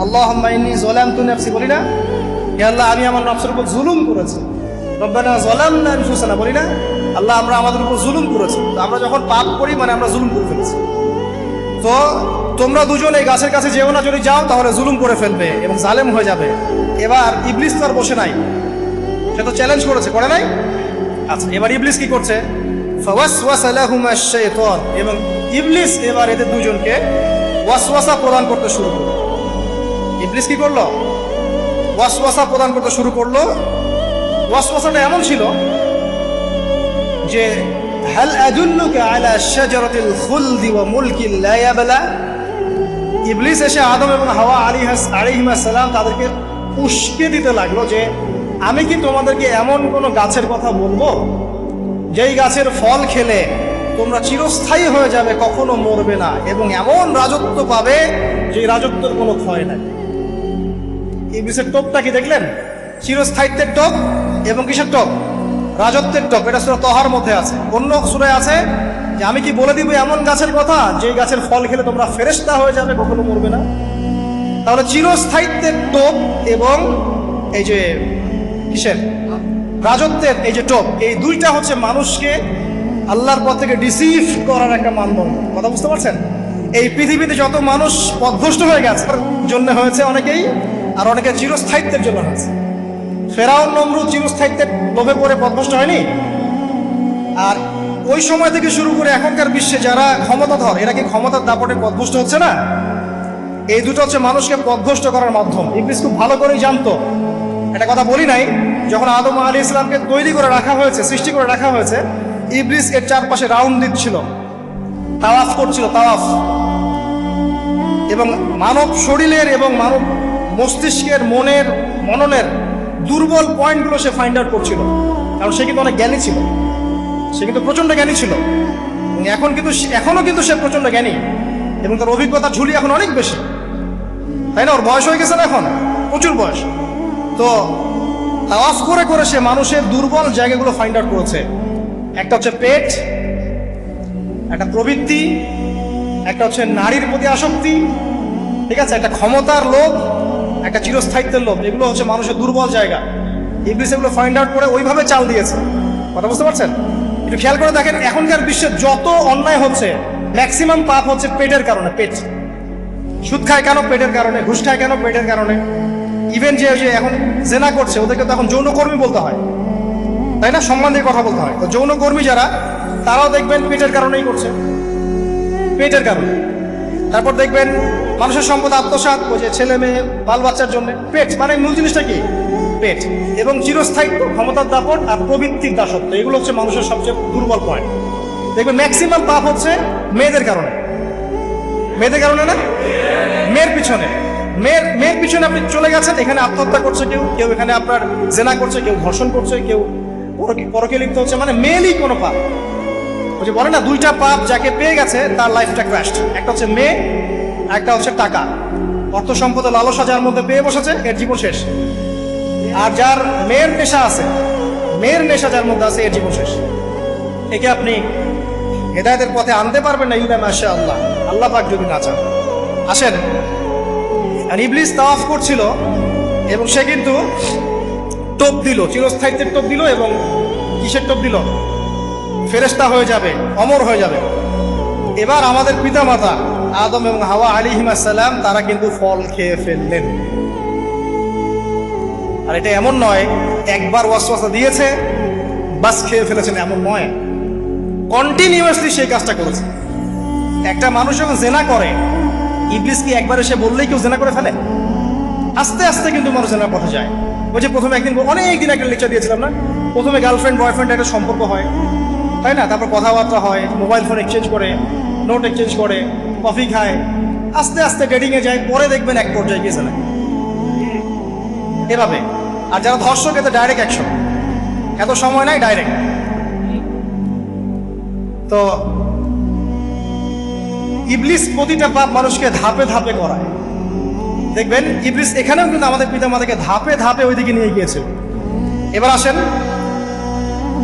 [SPEAKER 1] আল্লাহুম্মা ইন্নী যালামতু নাফসি, বলি না? হে আল্লাহ, আমি আমার নফসের উপর জুলুম করেছি। রব্বানা যালামনা আনফুসানা, বলি না? আল্লাহ, আমরা আমাদের উপর জুলুম করেছি। তো আমরা যখন পাপ করি মানে আমরা জুলুম করে ফেলেছি। তো তোমরা দুজন এই গাছের কাছে যেও না, যদি যাও তাহলে জুলুম করে ফেলবে এবং জালেম হয়ে যাবে। এবার ইবলিস তো আর বসে নাই, সে তো চ্যালেঞ্জ করেছে, করে নাই? আচ্ছা, এবার ইবলিস কি করছে? ফাওয়াসওয়াসা লাহুমা শাইতান, এবং ইবলিস এবার এদের দুজনকে ওয়াসওয়াসা প্রদান করতে শুরু করলো। ইবলিস কি করলো? ওয়াসওয়াসা প্রদান করতে শুরু করলো। ওয়াসওয়াসাটা এমন ছিল যে, হাল আদুল্লুকা আলা শাজারাতিল খুলদি ওয়া মুলকিন লা ইয়াবলা। ইবলিস এসে আদম এবং হাওয়া আলাইহিস সালাম তাদেরকে উস্কে দিতে লাগলো যে, আমি কি তোমাদেরকে এমন কোনো গাছের কথা বলবো যেই গাছের ফল খেলে তোমরা চিরস্থায়ী হয়ে যাবে, কখনো মরবে না, এবং এমন রাজত্ব পাবে যে রাজত্বের কোনো ক্ষয় নাই। ইবলিসের টোপটা কি দেখলেন? চিরস্থায়িত্বের টোপ এবং কিসের টোপ? রাজত্বের টোপ। এটা সূরা তাহার মধ্যে আছে। অন্য সূরায় আছে যে, আমি কি বলে দিব এমন গাছের কথা যে গাছের ফল খেলে তোমরা ফেরেশতা হয়ে যাবে, কখনো মরবে না। তাহলে চিরস্থায়িত্বের টোপ এবং এই যে কিসের রাজত্বের এই যে টোপ, এই দুইটা হচ্ছে মানুষকে আল্লাহর পথ থেকে ডিসিভ করার একটা মানদণ্ড। কথা বুঝতে পারছেন? এই পৃথিবীতে যত মানুষ পথভ্রষ্ট হয়ে গেছে জন্য হয়েছে অনেকেই, আর অনেকে চিরস্থায়িত্বের জন্য হয়েছে। ফেরাউন নমরুদ চিরস্থায়িত্বের লোভে পড়ে পথভ্রষ্ট হয়নি? আর ওই সময় থেকে শুরু করে এখনকার বিশ্বে যারা ক্ষমতাধর, এরা কি ক্ষমতার দাপটে পথভ্রষ্ট হচ্ছে না? এই দুটো হচ্ছে মানুষকে পথভ্রষ্ট করার মাধ্যম। ইবলিস খুব ভালো করেই জানতো। একটা কথা বলি নাই, যখন আদম আলাইহিস সালামকে তৈরি করে রাখা হয়েছে, সৃষ্টি করে রাখা হয়েছে, ইবলিস এর চারপাশে রাউন্ড দিচ্ছিল, তাওয়াফ করছিল, তাওয়াফ। এবং মানব শরীরের এবং মানব মস্তিষ্কের, মনের, মননের দুর্বল পয়েন্টগুলো সে ফাইন্ড আউট করছিল। কারণ সে কিন্তু অনেক জ্ঞানী ছিল, সে কিন্তু প্রচণ্ড জ্ঞানী ছিল। এখনো কিন্তু সে প্রচণ্ড জ্ঞানী, এবং তার অভিজ্ঞতার ঝুলি এখন অনেক বেশি, তাই না? ওর বয়স হয়ে গেছে না এখন, প্রচুর বয়স। তো তাওয়াফ করে করে সে মানুষের দুর্বল জায়গাগুলো ফাইন্ড আউট করেছে। একটা হচ্ছে পেট, একটা প্রবৃত্তি, একটা হচ্ছে নারীর প্রতি আসক্তি, ঠিক আছে, একটা ক্ষমতার লোভ, একটা চিরস্থায়িত্বের লোভ। এগুলো হচ্ছে মানুষের দুর্বল জায়গা। ইবলিস এগুলো ফাইন্ড আউট করে ওইভাবে চাল দিয়েছে। কথা বুঝতে পারছেন? একটু খেয়াল করে দেখেন, এখনকার বিশ্বে যত অন্যায় হচ্ছে, ম্যাক্সিমাম পাপ হচ্ছে পেটের কারণে। পেট। সুদ খায় কেন? পেটের কারণে। ঘুষ খায় কেন? পেটের কারণে। ইভেন যে এখন জেনা করছে, ওদেরকে তো এখন যৌনকর্মী বলতে হয়, তাই না? সম্মান দিয়ে কথা বলতে হয়। তো যৌনকর্মী যারা, তারাও দেখবেন পেটের কারণেই করছে। পেটের কারণে। তারপর দেখবেন মানুষের সম্পদ আত্মসাৎ, ওই যে ছেলে মেয়ে বাল বাচ্চার জন্য। পেট মানে মূল জিনিসটা কি? পেট। এবং চিরস্থায়িত্ব, ক্ষমতার দাপট আর প্রবৃত্তির দাসত্ব, এগুলো হচ্ছে মানুষের সবচেয়ে দুর্বল পয়েন্ট। দেখবেন ম্যাক্সিমাম পাপ হচ্ছে মেয়েদের কারণে। মেয়েদের কারণে না, মেয়ের পিছনে। মেয়ের পিছনে আপনি চলে গেছেন, এখানে আত্মহত্যা করছে কেউ, কেউ এখানে আপনার জেনা করছে, কেউ ধর্ষণ করছে, কেউ পরকে লিপ্ত হচ্ছে, মানে মেয়েরই কোনো পাপ। ওই যে বলে না, দুইটা পাপ যাকে পেয়ে গেছে তার লাইফটা ক্র্যাশড। একটা হচ্ছে মেয়ে, একটা হচ্ছে টাকা। অর্থ সম্পদের লালসা যার মধ্যে পেয়ে বসেছে, এর জীবন শেষ। আর যার মেয়ের নেশা আছে, মেয়ের নেশা যার মধ্যে আছে, এর জীবন শেষ। একে আপনি হেদায়েতের পথে আনতে পারবেন না, ইল্লা মাশাআল্লাহ, আল্লাহ পাক যদি না চান। আসেন, আর ইবলিস তাওয়াফ করছিল এবং সে কিন্তু টোপ দিল, চিরস্থায়িত্বের টোপ দিল। এবং কিসের টোপ দিল? ফেরেশতা হয়ে যাবে, অমর হয়ে যাবে। এবার আমাদের পিতামাতা আদম এবং হাওয়া আলাইহিস সালাম তারা কিন্তু ফল খেয়ে ফেললেন। আর এটা এমন নয় একবার ওয়াসওয়াসা দিয়েছে বাস খেয়ে ফেলেছেন, এমন নয়, কন্টিনিউয়াসলি সেই কাজটা করেছে। একটা মানুষ যখন জেনা করে, ইবলিস কি একবার এসে বললেই কেউ জেনা করে ফেলে? আস্তে আস্তে কিন্তু মানুষ জেনার পথে যায়। ওই যে প্রথমে একদিন, অনেকদিন একটা লেকচার দিয়েছিলাম না, প্রথমে গার্লফ্রেন্ড বয়ফ্রেন্ড একটা সম্পর্ক হয়, তাই না? তারপর কথাবার্তা হয়, মোবাইল ফোন এক্সচেঞ্জ করে, নোট এক্সচেঞ্জ করে, কফি খায়, আস্তে আস্তে ডেটিংয়ে যায়, পরে দেখবেন এক পর্যায়ে গিয়েছে না এভাবে। আর যারা ধর্ষক, এতে ডাইরেক্ট অ্যাকশন, এত সময় নাই, ডাইরেক্ট। তো ইবলিস প্রতিটা পাপ মানুষকে ধাপে ধাপে করায়। দেখবেন ইবলিস এখানেও কিন্তু আমাদের পিতামাতাকে ধাপে ধাপে ওইদিকে নিয়ে গিয়েছে। এবার আসেন,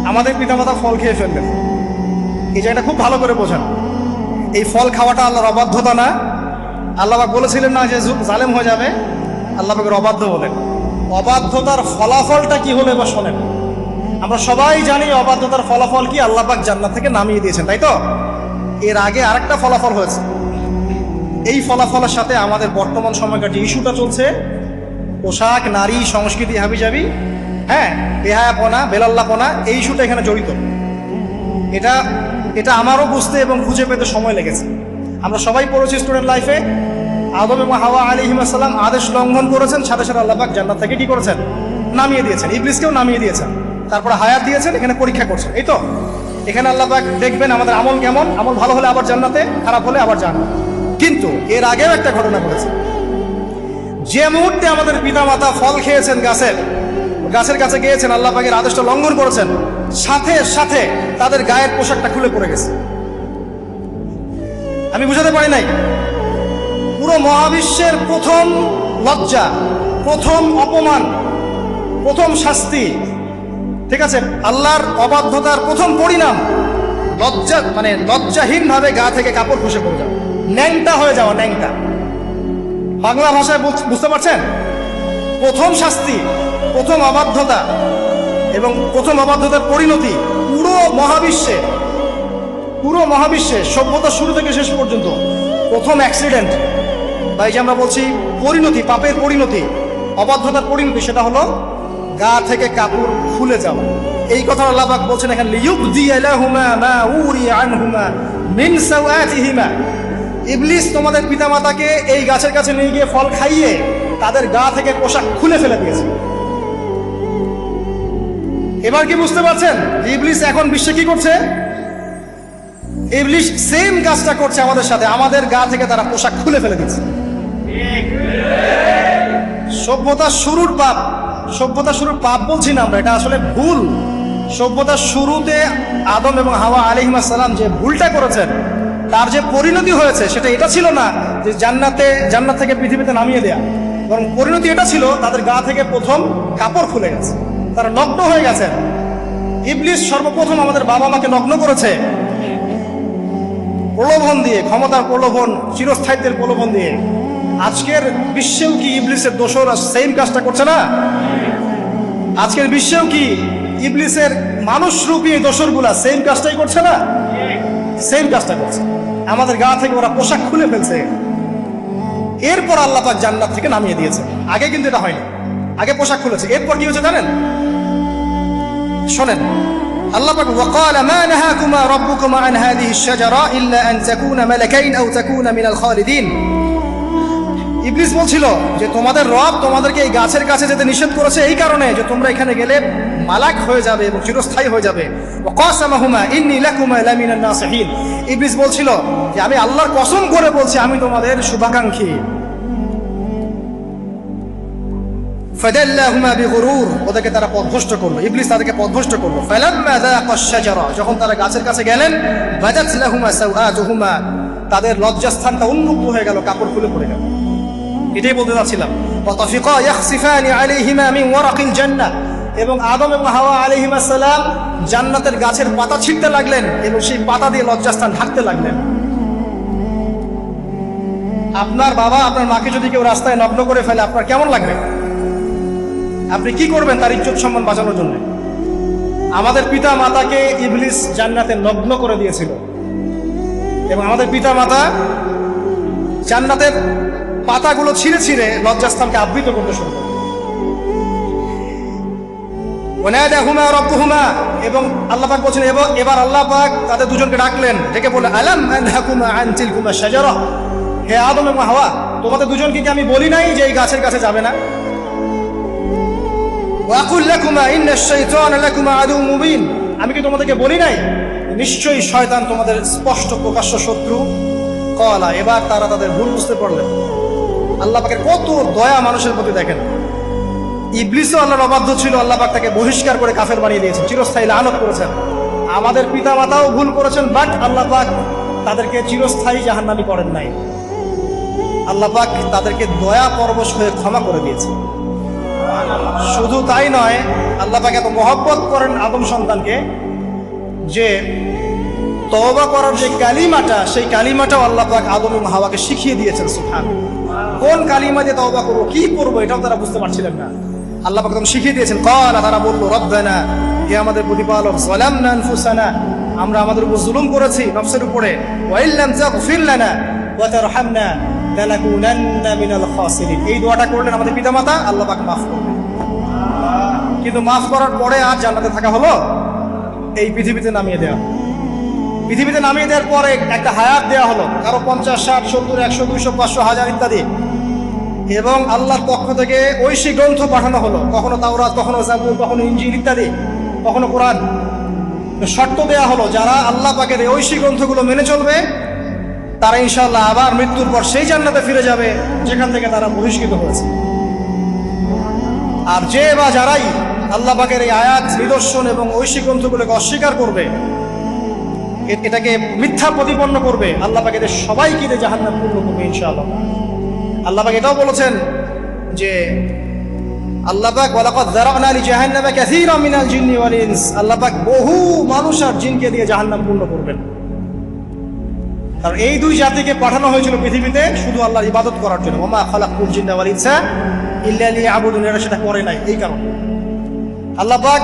[SPEAKER 1] আমাদের পিতামাতা ফল খেয়ে ফেলবেন, এই জায়গাটা খুব ভালো করে বোঝান। এই ফল খাওয়াটা আল্লাহর অবাধ্যতা না। আল্লাহ পাক বলেছিলেন না যে জালেম হয়ে যাবে, আল্লাহ পাকের অবাধ্য বলেন। অবাধ্যতার ফলাফলটা কি হলো এবার শোনেন। আমরা সবাই জানি অবাধ্যতার ফলাফল কি, আল্লাহ পাক জান্নাত থেকে নামিয়ে দিয়েছেন, তাই তো? এর আগে আরেকটা ফলাফল হয়েছে। এই ফলাফলের সাথে আমাদের বর্তমান সময়কার যে ইস্যুটা চলছে, পোশাক, নারী, সংস্কৃতি, হাবিজাবি, হ্যাঁ, বেহায়াপনা, বেলাল্লাপনা, এই ইস্যুটা এখানে জড়িত। এটা আমারও বুঝতে এবং খুঁজে পেতে সময় লেগেছে। আমরা সবাই পড়েছি স্টুডেন্ট লাইফে, আদম এবং হাওয়া আলাইহিস সালাম আদেশ লঙ্ঘন করেছেন, সাথে সাথে আল্লাহ পাক জান্নাত থেকে কি করেছেন? নামিয়ে দিয়েছেন। ইবলিসকেও নামিয়ে দিয়েছেন, তারপরে হায়াত দিয়েছেন, এখানে পরীক্ষা করছেন, এই তো। এখানে আল্লাহ পাক দেখবেন আমাদের আমল কেমন, আমল ভালো হলে আবার জান্নাতে, খারাপ হলে আবার জান্নাত। কিন্তু এর আগেও একটা ঘটনা ঘটেছে। যে মুহূর্তে আমাদের পিতামাতা ফল খেয়েছেন গাছের কাছে গিয়েছেন, আল্লাহ পাকের আদেশটা লঙ্ঘন করেছেন, সাথে সাথে তাদের গায়ের পোশাকটা খুলে পড়ে গেছে। আমি বুঝাতে পারি নাই, পুরো মহাবিশ্বের প্রথম লজ্জা, প্রথম অপমান, প্রথম শাস্তি, ঠিক আছে, আল্লাহর অবাধ্যতার প্রথম পরিণাম লজ্জা, মানে লজ্জাহীন ভাবে গা থেকে কাপড় খসে পড়ে যাওয়া, ন্যাংটা হয়ে যাওয়া। ন্যাংটা বাংলা ভাষায় বুঝতে পারছেন? প্রথম শাস্তি, প্রথম অবাধ্যতা এবং প্রথম অবাধ্যতার পরিণতি পুরো মহাবিশ্বে সভ্যতার শুরু থেকে শেষ পর্যন্ত প্রথম অ্যাক্সিডেন্ট, তাই যে আমরা বলছি পরিণতি, পাপের পরিণতি, অবাধ্যতার পরিণতি, সেটা হলো গা থেকে কাপড় খুলে যাওয়া। এই কথা আল্লাহ পাক বলছেন এখানে, লিইউবদিয়া লাহুমা মা উরিয়া আনহুমা মিন সাওয়াতিহিমা। ইবলিস তোমাদের পিতামাতাকে এই গাছের কাছে নিয়ে গিয়ে ফল খাইয়ে তাদের গা থেকে পোশাক খুলে ফেলে দিয়েছে। এবার কি বুঝতে পারছেন যে ইবলিস এখন বিশ্বে কি করছে? ইবলিস সেম কাজটা করছে আমাদের সাথে, আমাদের গা থেকে তারা পোশাক খুলে ফেলে দিচ্ছে। সভ্যতার শুরুর পাপ বলছি না আমরা, এটা আসলে ভুল। সভ্যতার শুরুতে আদম এবং হাওয়া আলাইহিস সালাম যে ভুলটা করেছেন, তার যে পরিণতি হয়েছে, সেটা এটা ছিল না যে জান্নাত থেকে পৃথিবীতে নামিয়ে দেয়া, বরং পরিণতি এটা ছিল তাদের গা থেকে প্রথম কাপড় খুলে গেছে, তারা নগ্ন হয়ে গেছে। ইবলিস সর্বপ্রথম আমাদের বাবা মাকে নগ্ন করেছে প্রলোভন দিয়ে, ক্ষমতার প্রলোভন, চিরস্থায়িত্বের প্রলোভন দিয়ে। আজকের বিশ্বেও কি ইবলিসের দোসররা সেম কাজটা করছে না? আজকের বিশ্বেও কি ইবলিসের মানুষরূপী দোসরগুলা সেম কাজটাই করছে না? সেম কাজটা করছে। আমাদের গা থেকে ওরা পোশাক খুলে ফেলছে, এরপর আল্লাহ পাক জান্নাত থেকে নামিয়ে দিয়েছে। আগে কিন্তু এটা হয়নি, আগে পোশাক খুলেছে। এরপর কি হয়েছে জানেন? শোনেন, আল্লাহ পাক وقال ما نهاكما ربكما عن هذه الشجرة إلا أن تكونا ملكين أو تكونا من الخالدين। ইবলিস বলছিল যে তোমাদের রব তোমাদেরকে এই গাছের কাছে যেতে নিষেধ করেছে এই কারণে যে তোমরা এখানে গেলে মালাক হয়ে যাবে এবং চিরস্থায়ী হয়ে যাবে। ওয়াকাসামাহুমা ইন্নী লাকুমা লামিনান নাসিহিন। ইবলিস বলছিল যে আমি আল্লাহর কসম করে বলছি আমি তোমাদের শুভাকাঙ্ক্ষী। ফাদাল্লাহুমা বিগুরুর, ওদেরকে তারা পথভ্রষ্ট করলো, ইবলিস তাদেরকে পথভ্রষ্ট করলো। ফালাম্মা যাকাশ শাজারা, যখন তারা গাছের কাছে গেলেন, বাদাত লাহুমা সাওআতুহুমা, তাদের লজ্জাস্থানটা উন্মুক্ত হয়ে গেল, কাপড় খুলে পড়ে গেল। এটাই বলতে যাচ্ছিলাম। ওয়াতাফিকা ইয়াখসিফানি আলাইহিমা মিন ওয়ারাকিল জান্নাহ, এবং আদম এবং হাওয়া আলাইহিমা সালাম জান্নাতের গাছের পাতা ছিঁড়তে লাগলেন এবং সেই পাতা দিয়ে লজ্জাস্থান ঢাকতে লাগলেন। আপনার বাবা আপনার মাকে যদি কেউ রাস্তায় নগ্ন করে ফেলে আপনার কেমন লাগবে? আপনি কি করবেন তার ইজ্জত সম্মান বাঁচানোর জন্য? আমাদের পিতা মাতাকে ইবলিস জান্নাতে নগ্ন করে দিয়েছিল এবং আমাদের পিতা মাতা জান্নাতের পাতাগুলো ছিঁড়ে ছিঁড়ে লজ্জাস্থানকে আবৃত করতে শুরু করল। ওয়ানাদাহুমা রাব্বুহুমা, এবং আল্লাহ পাক বলেন এবার আল্লাহ পাক তাদের দুজনকে ডাকলেন, ডেকে বললেন আলাম আনহাকুমা আন তিলকুমা শাজারা, হে আদম এবং হাওয়া তোমাদের দুজনকে কি আমি বলি নাই যে এই গাছের কাছে যাবে না? ওয়াকুল লাকুমা ইন্নাশ শাইতানা লাকুমা আদুউম মুবিন, আমি কি তোমাদেরকে বলি নাই নিশ্চয়ই শয়তান তোমাদের স্পষ্ট প্রকাশ্য শত্রু? ক্বালা, এবার তারা তাদের ভুল বুঝতে পারলেন। আল্লাহ পাকের কত দয়া মানুষের প্রতি দেখেন। ইবলিসও আল্লাহর অবাধ্য ছিল, আল্লাহ পাক তাকে বহিষ্কার করে কাফের বানিয়ে দিয়েছেন, চিরস্থায়ী লানত করেছেন। আমাদের পিতা মাতাও ভুল করেছেন, বাট আল্লাহ পাক তাদেরকে চিরস্থায়ী জাহান্নামী করেন নাই। আল্লাহ পাক তাদেরকে দয়া পরবশ হয়ে ক্ষমা করে দিয়েছে। শুধু তাই নয়, আল্লাহ পাক এত মহব্বত করেন আদম সন্তানকে যে তওবা করার যে কালিমাটা, সেই কালিমাটাও আল্লাহ পাক আদম এবং হাওয়াকে শিখিয়ে দিয়েছেন। সুবহানাল্লাহ, কোন কালিমা দিয়ে তওবা করবো, কি করবো, এটাও তারা বুঝতে পারছিলেন না। আল্লাহ পাক তখন শিখিয়ে দিয়েছেন। ক্বালা, তারা বলল রব্বানা, হে আমাদের প্রতিপালক, যালামনা আনফুসানা, আমরা আমাদের উপর জুলুম করেছি নফসের উপরে, ওয়া ইল্লাম তাগফির লানা ওয়া তারহামনা লানাকুনান্না মিনাল খাসিরিন। এই দোয়াটা করলেন আমাদের পিতামাতা, আল্লাহ পাক মাফ করবেন। কিন্তু মাফ করার পরে আর জান্নাতে থাকা হলো? এই পৃথিবীতে নামিয়ে দেওয়া। পৃথিবীতে নামিয়ে দেওয়ার পরে একটা হায়াত দেওয়া হলো, কারো 50, 60, 70, 100, 200, 500, 1000 ইত্যাদি, এবং আল্লাহর পক্ষ থেকে ঐশী গ্রন্থ পাঠানো হলো, কখনো তাওরাত, কখনো জাবুর, কখনো ইনজিল ইত্যাদি, কখনো কোরআন। শর্ত দেওয়া হলো যারা আল্লাহ পাকের এই ঐশী গ্রন্থগুলো মেনে চলবে তারা ইনশাআল্লাহ আবার মৃত্যুর পর সেই জান্নাতে ফিরে যাবে যেখান থেকে তারা বহিষ্কৃত হয়েছে। আর যে বা যারাই আল্লাহ পাকের এই আয়াত, নিদর্শন এবং ঐশী গ্রন্থগুলোকে অস্বীকার করবে, এটাকে মিথ্যা প্রতিপন্ন করবে, আল্লাহ পাক এদের সবাইকে জাহান্নাম পূর্ণ করবে ইনশাআল্লাহ। আল্লাহ পাক এটাও বলেছেন যে আল্লাহ পাক ওয়ালাকাদ যারানা লিজাহান্নামা কাসীরাম মিনাল জিন্নি ওয়াল ইনস, আল্লাহ পাক বহু মানুষ আর জিনকে দিয়ে জাহান্নাম পূর্ণ করবেন। কারণ এই দুই জাতিকে পাঠানো হয়েছিল পৃথিবীতে শুধু আল্লাহর ইবাদত করার জন্য। ওমা খালাকুল জিন্না ওয়াল ইনসা ইল্লা লিয়াবুদুন, এরা সেটা করে নাই। এই কারণে আল্লাহ পাক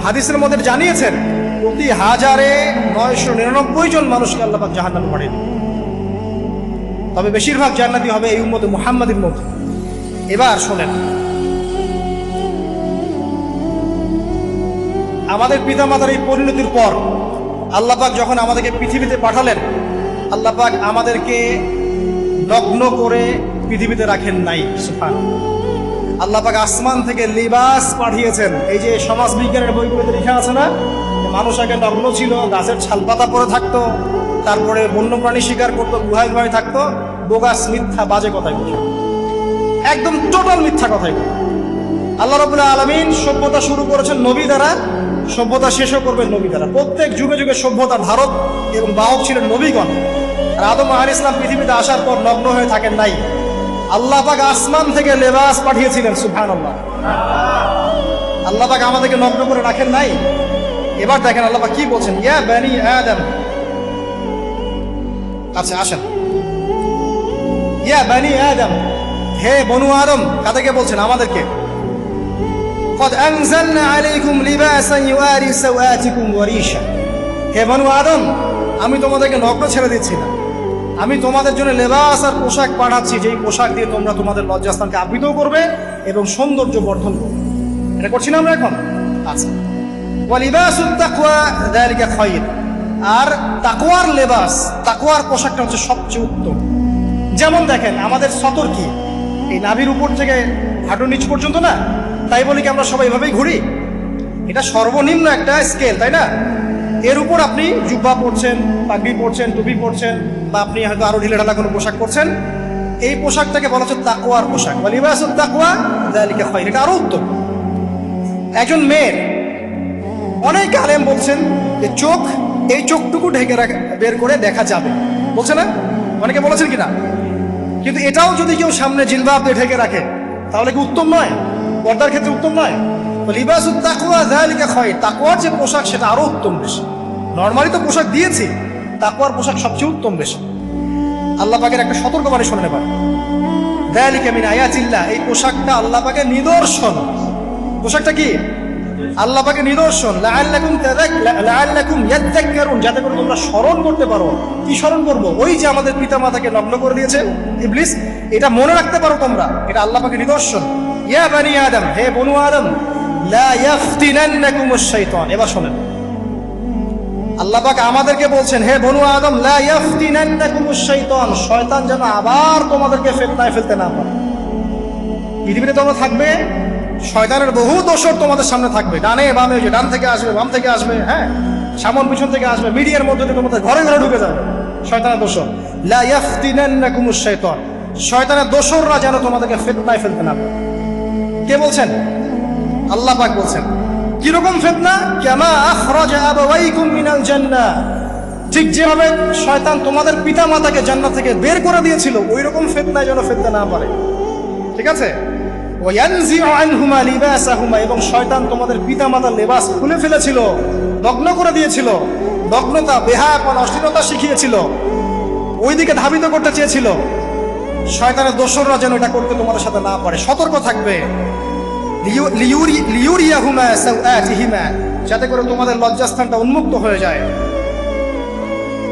[SPEAKER 1] হাদিসের মধ্যে জানিয়েছেন প্রতি 1099 জন মানুষকে আল্লাহ পাক জাহান্নামে পাঠিয়ে দিবেন। তবে বেশিরভাগ জান্নাতি হবে এই উম্মতে মুহাম্মাদের মধ্যে। এবার শোনেন, আমাদের পিতামাতার এই পরিণতির পর আল্লাহ পাক যখন আমাদেরকে পৃথিবীতে পাঠালেন, আল্লাহ পাক আমাদেরকে নগ্ন করে পৃথিবীতে রাখেন নাই। সুবহানাল্লাহ, আল্লাহ পাক আসমান থেকে লিবাস পাঠিয়েছেন। এই যে সমাজ বিজ্ঞানের বইগুলোতে লেখা আছে না, মানুষ আগে নগ্ন ছিল, গাছের ছালপাতা পরে থাকতো, তারপরে বন্যপ্রাণী শিকার করতো, গুহায় গুহায় থাকতো, বোগাস, মিথ্যা, বাজে কথাই বলছে, একদম টোটাল মিথ্যা কথাই বলে। আল্লাহ রাব্বুল আলামিন সভ্যতা শুরু করেছেন নবী দ্বারা, সভ্যতা শেষও করবেন নবী দ্বারা। প্রত্যেক যুগে যুগে সভ্যতার ধারক এবং বাহক ছিলেন নবীগণ। আর আদম আলাইহিস সালাম পৃথিবীতে আসার পর নগ্ন হয়ে থাকেন নাই। আল্লাহ পাক আসমান থেকে লেবাস পাঠিয়েছিলেন। সুবহানাল্লাহ, আল্লাহ পাক আমাদেরকে নগ্ন করে রাখেন নাই। এবার দেখেন আল্লাহ পাক কি বলছেন, ইয়া বানি আদম, আচ্ছা আসেন, ইয়া বানি আদম, হে বনু আদম, কাদেরকে বলছেন? আমাদেরকে। قد أنزلنا عليكم لباسا يواري سوآتكم وريشا, হে বনু আদম, আমি তোমাদেরকে নগ্ন ছেড়ে দিচ্ছি না, আমি তোমাদের জন্য লেবাস আর পোশাক পাঠাচ্ছি, যেই পোশাক দিয়ে তোমরা তোমাদের লজ্জাস্থানকে আবৃত করবে এবং সৌন্দর্য বর্ধন করবে। এটা করছি না আমরা এখন? আচ্ছা, ওয়ালিবাসুত তাকওয়া যালিকা খায়র, আর তাকওয়ার লেবাস, তাকওয়ার পোশাকটা হচ্ছে সবচেয়ে উত্তম। যেমন দেখেন আমাদের সতর কি এই নাভির উপর থেকে হাঁটুর নিচ পর্যন্ত না, তাই বলি কি আমরা সবাই এভাবেই ঘুরি? এটা সর্বনিম্ন একটা স্কেল, তাই না? এর উপর আপনি জুব্বা পরছেন, পাগড়ি পরছেন, টুপি পরছেন, বা আপনি হয়তো আরো ঢিলেঢালা কোনো পোশাক পরছেন, এই পোশাকটাকে বলা হচ্ছে তাকওয়ার পোশাক। ওয়ালিবাসুত তাকওয়া যালিকা খায়র, এটা আরো উত্তম। একজন মেয়ের, অনেক আলেম বলছেন যে চোখ, এই চোখটুকু ঢেকে বের করে দেখা যাবে, বলছে না? অনেকে বলেছেন কিনা? কিন্তু এটাও যদি কেউ সামনে জিলবাব দিয়ে ঢেকে রাখে তাহলে কি উত্তম নয়? পর্দার ক্ষেত্রে উত্তম নয়? লিবাসুত তাকওয়া যালিকা খায়র, তাকওয়ার যে পোশাক সেটা আরো উত্তম বেশি। নরমালি তো পোশাক দিয়েছি, তাকওয়ার পোশাক সবচেয়ে উত্তম বেশি। আল্লাহ পাকের একটা সতর্কবাণী শুনে নেবার, যালিকা মিন আয়াতিল্লাহ, এই পোশাকটা আল্লাহ পাকের নিদর্শন। পোশাকটা কি? আল্লাহ পাকের নিদর্শন। লাআল্লাকুম ইয়াযাক্কারুন, যাতে করে তোমরা স্মরণ করতে পারো। কি স্মরণ করবো? ওই যে আমাদের পিতামাতাকে নগ্ন করে দিয়েছে ইবলিস, এটা মনে রাখতে পারো তোমরা, এটা আল্লাহ পাকের নিদর্শন। ইয়া বানি আদম, হে বনু আদম, লা ইয়াফতিনান্নাকুমুশ শাইতান। এবার শোনেন, আল্লাহ পাক আমাদেরকে বলছেন, হে বনু আদম, লা ইয়াফতিনান্নাকুমুশ শাইতান, শয়তান যেন আবার তোমাদেরকে ফিতনায় ফেলতে না পারে। পৃথিবীতে তোমরা থাকবে, শয়তানের বহু দোসর তোমাদের সামনে থাকবে, ডানে বামে, যে ডান থেকে আসবে, বাম থেকে আসবে, হ্যাঁ, সামন পিছন থেকে আসবে, মিডিয়ার মধ্যে দিয়ে তোমাদের ঘরে ঘরে ঢুকে যাবে শয়তানের দোসর। লা ইয়াফতিনান্নাকুমুশ শাইতান, শয়তানের দোসররা যেন তোমাদেরকে ফিতনায় ফেলতে না পারে। কে বলছেন? আল্লাহ পাক বলছেন। কিরকম ফিতনা? কামা আখরাজা আবাওয়াইকুম মিনাল জান্নাহ, ঠিক যেভাবে শয়তান তোমাদের পিতা মাতাকে জান্নাত থেকে বের করে দিয়েছিল, ওই রকম ফিতনায় যেন ফেলতে না পারে। ঠিক আছে? ওয়ায়ানজিউ আনহুমা লিবাসাহুমা, এবং শয়তান তোমাদের পিতা মাতার লেবাস খুলে ফেলেছিল, নগ্ন করে দিয়েছিল, নগ্নতা, বেহায়াপনা, অশ্লীলতা শিখিয়েছিল, ওইদিকে ধাবিত করতে চেয়েছিল। শয়তানের দোসররা যেন এটা করতে তোমাদের সাথে না পারে, সতর্ক থাকবে। লিউরিয়াহুমা সাওআতিহিমা, যাতে করে তোমাদের লজ্জাস্থানটা উন্মুক্ত হয়ে যায়।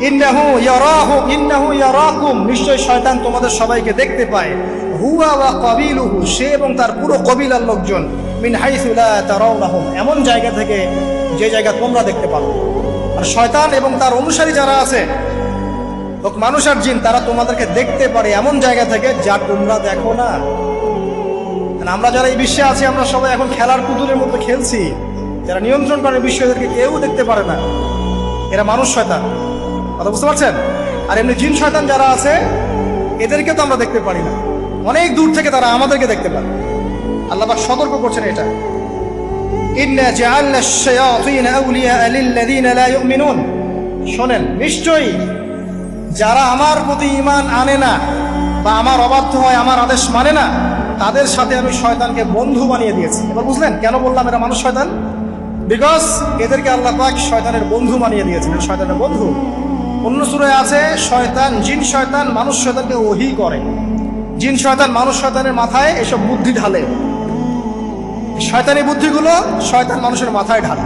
[SPEAKER 1] ইন্নাহু ইয়ারাকুম, নিশ্চয় শয়তান তোমাদের সবাইকে দেখতে পায়। হুয়া ওয়া কাবিলুহু, সে এবং তার পুরো কবিলার লোকজন, মিন হাইসু লা তারাউনাহুম, এমন জায়গা থেকে যে জায়গা তোমরা দেখতে পারো। আর শয়তান এবং তার অনুসারী যারা আছে, হোক মানুষ আর জিন, তারা তোমাদেরকে দেখতে পারে এমন জায়গা থেকে যা তোমরা দেখো না। আমরা যারা এই বিশ্বে আছি, আমরা সবাই এখন খেলার পুতুলের মধ্যে খেলছি। যারা নিয়ন্ত্রণ করে বিশ্ব, এদেরকে কেউ দেখতে পারে না, এরা মানুষ শয়তান। কথা বুঝতে পারছেন? আর এমনি জিন শয়তান যারা আছে, এদেরকে তো আমরা দেখতে পারি না, অনেক দূর থেকে তারা আমাদেরকে দেখতে পারে। আল্লাহ পাক সতর্ক করছেন এটা। ইন্না জাআলনা আশ-শায়াতিন আউলিয়া লিল্লাযিনা লা ইউমিনুন, শোনেন, নিশ্চয়ই যারা আমার প্রতি ঈমান আনে না বা আমার অবাধ্য হয়, আমার আদেশ মানে না, তাদের সাথে আমি শয়তানকে বন্ধু বানিয়ে দিয়েছি। এবার বুঝলেন কেন বললাম এরা মানুষ শয়তান? বিকজ এদেরকে আল্লাহ পাক শয়তানের বন্ধু বানিয়ে দিয়েছেন, শয়তানের বন্ধু। অন্য সূরায় আছে, শয়তান, জিন শয়তান মানুষ শয়তানকে ওহী করে। জিন শয়তান মানুষ শয়তানের মাথায় এসব বুদ্ধি ঢালে, শয়তানি বুদ্ধিগুলো শয়তান মানুষের মাথায় ঢালে।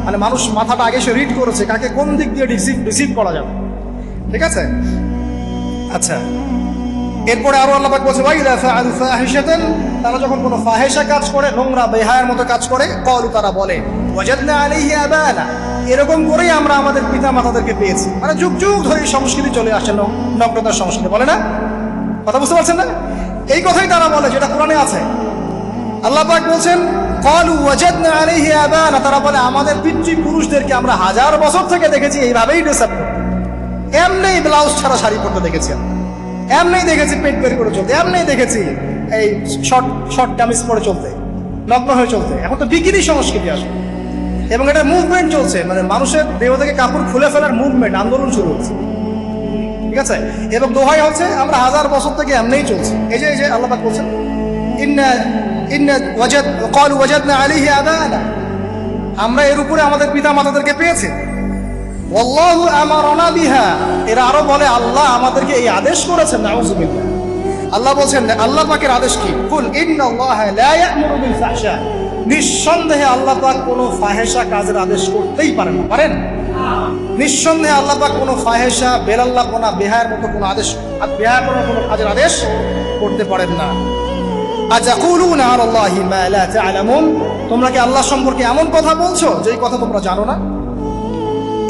[SPEAKER 1] মানে মানুষ মাথাটা আগে সে রিড করেছে, কাকে কোন দিক দিয়ে রিসিভ করা যাবে। ঠিক আছে? আচ্ছা, এরপরে আরো আল্লাহ পাক বলছে, ওয়াইদা ফাআলু ফাহিশাতান, তারা যখন কোনো ফাহিশা কাজ করে, নোংরা বেহায়ার মতো কাজ করে, ক্বালু, তারা বলে, ওয়াজাদনা আলাইহি আবানা, এরকম করেই আমরা আমাদের পিতা মাতাদেরকে পেয়েছি। মানে যুগ যুগ ধরে এই সংস্কৃতি চলে আসে, নগ্নতার সংস্কৃতি, বলে না? কথা বুঝতে পারছেন না? এই কথাই তারা বলে, যেটা কোরআনে আছে। আল্লাহ পাক বলছেন, ক্বালু ওয়াজাদনা আলাইহি আবানা, তারা বলে আমাদের পিতৃপুরুষদেরকে আমরা হাজার বছর থেকে দেখেছি এইভাবেই ড্রেস আপ করতে, এমনি ব্লাউজ ছাড়া শাড়ি পরতে দেখেছি, এমনি দেখেছি পেট বের করে চলতে, এমনি দেখেছি এই শর্ট কামিজ পরে চলতে, নগ্ন হয়ে চলতে। এখন তো বিকিনি সংস্কৃতি আসে, এবং এটা মুভমেন্ট চলছে, মানে মানুষের দেহ থেকে কাপড় খুলে ফেলার মুভমেন্ট, আন্দোলন শুরু হচ্ছে। ঠিক আছে? এবং দোহাই হচ্ছে আমরা হাজার বছর থেকে এমনিই চলছে। এই যে আল্লাহ পাক বলছেন, ক্বালু ওয়াজাদনা আলাইহি আবানা, আমরা এর উপরে আমাদের পিতা মাতাদেরকে পেয়েছি। ওয়াল্লাহু আমারানা বিহা, এরা আরো বলে আল্লাহ আমাদেরকে এই আদেশ করেছেন। নাউযুবিল্লাহ। আল্লাহ বলছেন, আল্লাহ পাকের আদেশ কি? কুল ইন্নাল্লাহা লা ইয়া'মুরু বিল ফাহশা, নিঃসন্দেহে আল্লাহ পাক কোনো ফাহেশা কাজের আদেশ করতেই পারেন না। পারেন? নিঃসন্দেহে আল্লাহ পাক কোনো ফাহেশা, বেলাল্লাহপনা, বেহায়ার মতো কোনো আদেশ, বেহায়াপনার কোনো কাজের আদেশ করতে পারেন না। আতাকুলুনা আলাল্লাহি মা লা তা'লামুন, তোমরা কি আল্লাহ সম্পর্কে এমন কথা বলছো যেই কথা তোমরা জানো না?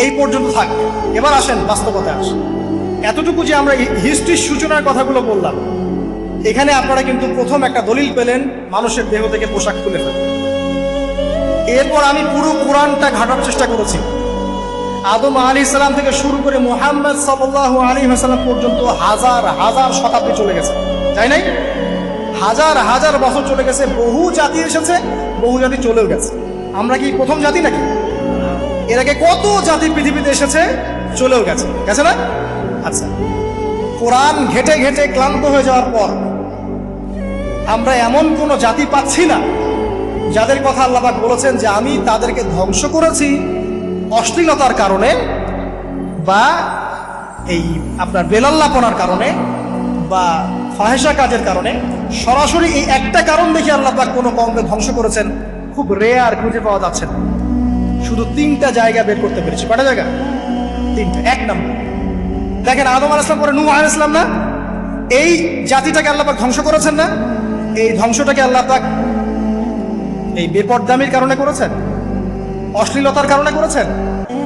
[SPEAKER 1] এই পর্যন্ত থাকবে। এবার আসেন বাস্তবতায় আসেন। এতটুকু যে আমরা হিস্ট্রির সূচনার কথাগুলো বললাম, এখানে আপনারা কিন্তু প্রথম একটা দলিল পেলেন মানুষের দেহ থেকে পোশাক খুলে ফেলে। এরপর আমি পুরো কোরআনটা ঘাটার চেষ্টা করেছি। আদম আলাইহিস সালাম থেকে শুরু করে মুহাম্মদ সাল্লাল্লাহু আলাইহি ওয়াসাল্লাম পর্যন্ত হাজার হাজার শতাব্দী চলে গেছে, তাই নাই? হাজার হাজার বছর চলে গেছে, বহু জাতি এসেছে, বহু জাতি চলেও গেছে। আমরা কি প্রথম জাতি নাকি? এর আগে কত জাতি পৃথিবীতে এসেছে, চলেও গেছে, গেছে না? আচ্ছা, কোরআন ঘেটে ঘেটে ক্লান্ত হয়ে যাওয়ার পর আমরা এমন কোন জাতি পাচ্ছি না যাদের কথা আল্লাহ পাক বলেছেন যে আমি তাদেরকে ধ্বংস করেছি অশ্লীলতার কারণে বা এই আপনার বেলাল্লাপনার কারণে বা ফাহেসা কাজের কারণে। সরাসরি এই একটা কারণ দেখে আল্লাহ পাক কোনো কওমকে ধ্বংস করেছেন খুব রেয়ার, খুঁজে পাওয়া যাচ্ছে না। শুধু 3টা জায়গা বের করতে পেরেছি। কয়টা জায়গা? 3টা। 1 নম্বর দেখেন, আদম আলাইহিস সালাম পরে নূহ আলাইহিস সালাম না, এই জাতিটাকে আল্লাহ পাক ধ্বংস করেছেন না? এই ধ্বংসটাকে আল্লাহ পাক এই বেপরদামির কারণে করেছেন, অশ্লীলতার কারণে করেছেন,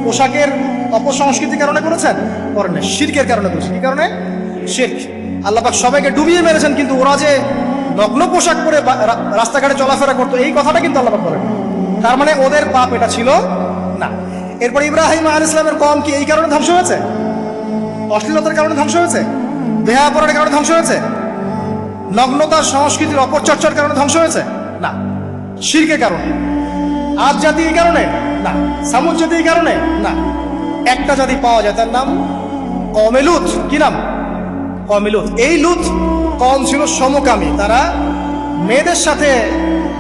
[SPEAKER 1] পোশাকের অপসংস্কৃতির কারণে করেছেন? করেন না, শিরকের কারণে করেছেন। কি কারণে? শিরক। আল্লাহ পাক সবাইকে ডুবিয়ে মেরেছেন, কিন্তু ওরা যে নগ্ন পোশাক পরে রাস্তাঘাটে চলাফেরা করতো এই কথাটা কিন্তু আল্লাহ পাক বলেন। তার মানে ওদের পাপ এটা ছিল না। এরপর ইব্রাহিম আলাইহিস সালামের কওম কি এই কারণে ধ্বংস হয়েছে? অশ্লীলতার কারণে ধ্বংস হয়েছে? বেহায়াপনার কারণে ধ্বংস হয়েছে? নগ্নতার সংস্কৃতির অপচর্চার কারণে ধ্বংস হয়েছে? না, শিরকের কারণে। আদ জাতি এই কারণে না, সামুদ জাতি এই কারণে না। একটা জাতি পাওয়া যায়, তার নাম কওমে লূত। কি নাম? কওমে লূত। এই লূত কওম ছিল সমকামী। তারা মেয়েদের সাথে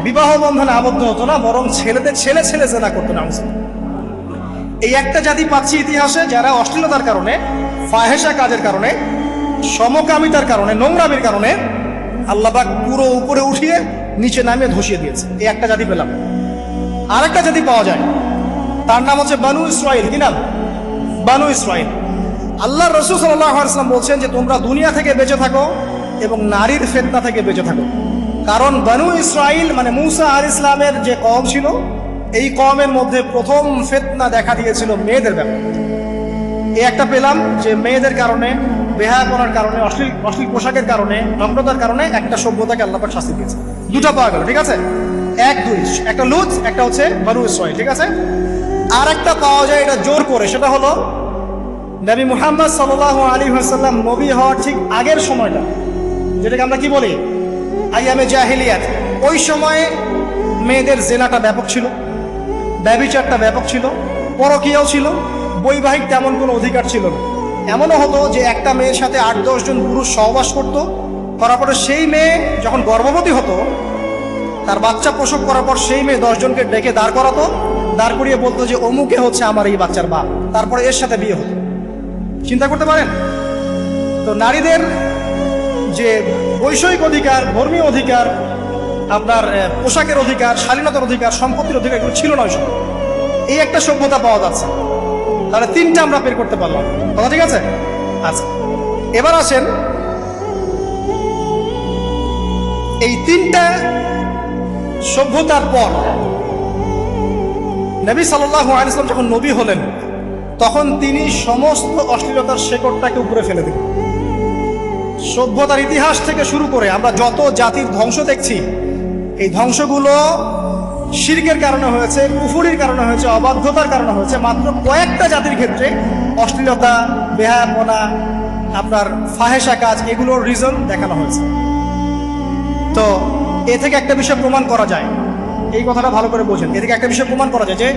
[SPEAKER 1] বিবাহ বন্ধনে আবদ্ধ হতো না, বরং ছেলেদের ছেলে ছেলে জেনা করতো না। এই একটা জাতি পাচ্ছি ইতিহাসে যারা অশ্লীলতার কারণে, ফাহেসা কাজের কারণে, সমকামিতার কারণে, নোংরামির কারণে আল্লাহ পাক পুরো উপরে উঠিয়ে নিচে নামিয়ে ধসিয়ে দিয়েছে। এই একটা জাতি পেলাম। আর একটা জাতি পাওয়া যায়, তার নাম হচ্ছে বানু ইসরাইল। কি নাম? বানু ইসরাইল। আল্লাহ রাসূল সাল্লাল্লাহু আলাইহি ওয়াসাল্লাম বলছেন যে তোমরা দুনিয়া থেকে বেঁচে থাকো এবং নারীর ফিতনা থেকে বেঁচে থাকো। কারণ বানু ইসরাইল মানে মূসা আলাইহিস সালামের যে কওম ছিল, এই কওমের মধ্যে প্রথম ফিতনা দেখা দিয়েছিল মেয়েদের ব্যাপারে। এই একটা পেলাম যে মেয়েদের কারণে, বেহায়াপনার কারণে, অশ্লীল পোশাকের কারণে, নগ্নতার কারণে একটা সভ্যতাকে আল্লাহ পাক শাস্তি দিয়েছে। 2টা পাওয়া গেল, ঠিক আছে? 1, 2, একটা লূত, একটা হচ্ছে বানু ইসরাইল, ঠিক আছে? আর একটা পাওয়া যায় এটা জোর করে, সেটা হলো নবী মুহাম্মদ সাল্লাল্লাহু আলাইহি ওয়াসাল্লাম নবী হওয়ার ঠিক আগের সময়টা, যেটাকে আমরা কি বলি আইয়ামে জাহিলিয়াত। ওই সময়ে মেয়েদের জেনাটা ব্যাপক ছিল, ব্যভিচারটা ব্যাপক ছিল, পরকীয়াও ছিল, বৈবাহিক তেমন কোনো অধিকার ছিল না। এমনও হতো যে একটা মেয়ের সাথে 8-10 জন পুরুষ সহবাস করতো, করার পরে সেই মেয়ে যখন গর্ভবতী হতো, তার বাচ্চা প্রসব করার পর সেই মেয়ে 10 জনকে ডেকে দাঁড় করাতো, দাঁড় করিয়ে বলতো যে অমুকে হচ্ছে আমার এই বাচ্চার বাপ, তারপরে এর সাথে বিয়ে হতো। চিন্তা করতে পারেন তো? নারীদের যে বৈষয়িক অধিকার, ধর্মীয় অধিকার, আপনার পোশাকের অধিকার, শালীনতার অধিকার, সম্পত্তির অধিকার এগুলো ছিল না ওই সময়। এই একটা সভ্যতা পাওয়া যাচ্ছে। তাহলে 3টা আমরা বের করতে পারলাম, কথা ঠিক আছে? আচ্ছা, এবার আসেন এই 3টা সভ্যতার পর নবী সাল্লাল্লাহু আলাইহি ওয়াসাল্লাম যখন নবী হলেন, তখন তিনি সমস্ত অশ্লীলতার শেকড়টাকে উপরে ফেলে দিলেন। সভ্যতার ইতিহাস থেকে শুরু করে আমরা যত জাতির ধ্বংস দেখছি, এই ধ্বংসগুলো শিরকের কারণে হয়েছে, কুফরির কারণে হয়েছে, অবাধ্যতার কারণে হয়েছে। মাত্র কয়েকটা জাতির ক্ষেত্রে অশ্লীলতা, বেহায়াপনা, আপনার ফাহেসা কাজ, এগুলোর রিজন দেখানো হয়েছে। তো এ থেকে একটা বিষয় প্রমাণ করা যায়, এই কথাটা ভালো করে বোঝেন। এ থেকে একটা বিষয় প্রমাণ করা যায় যে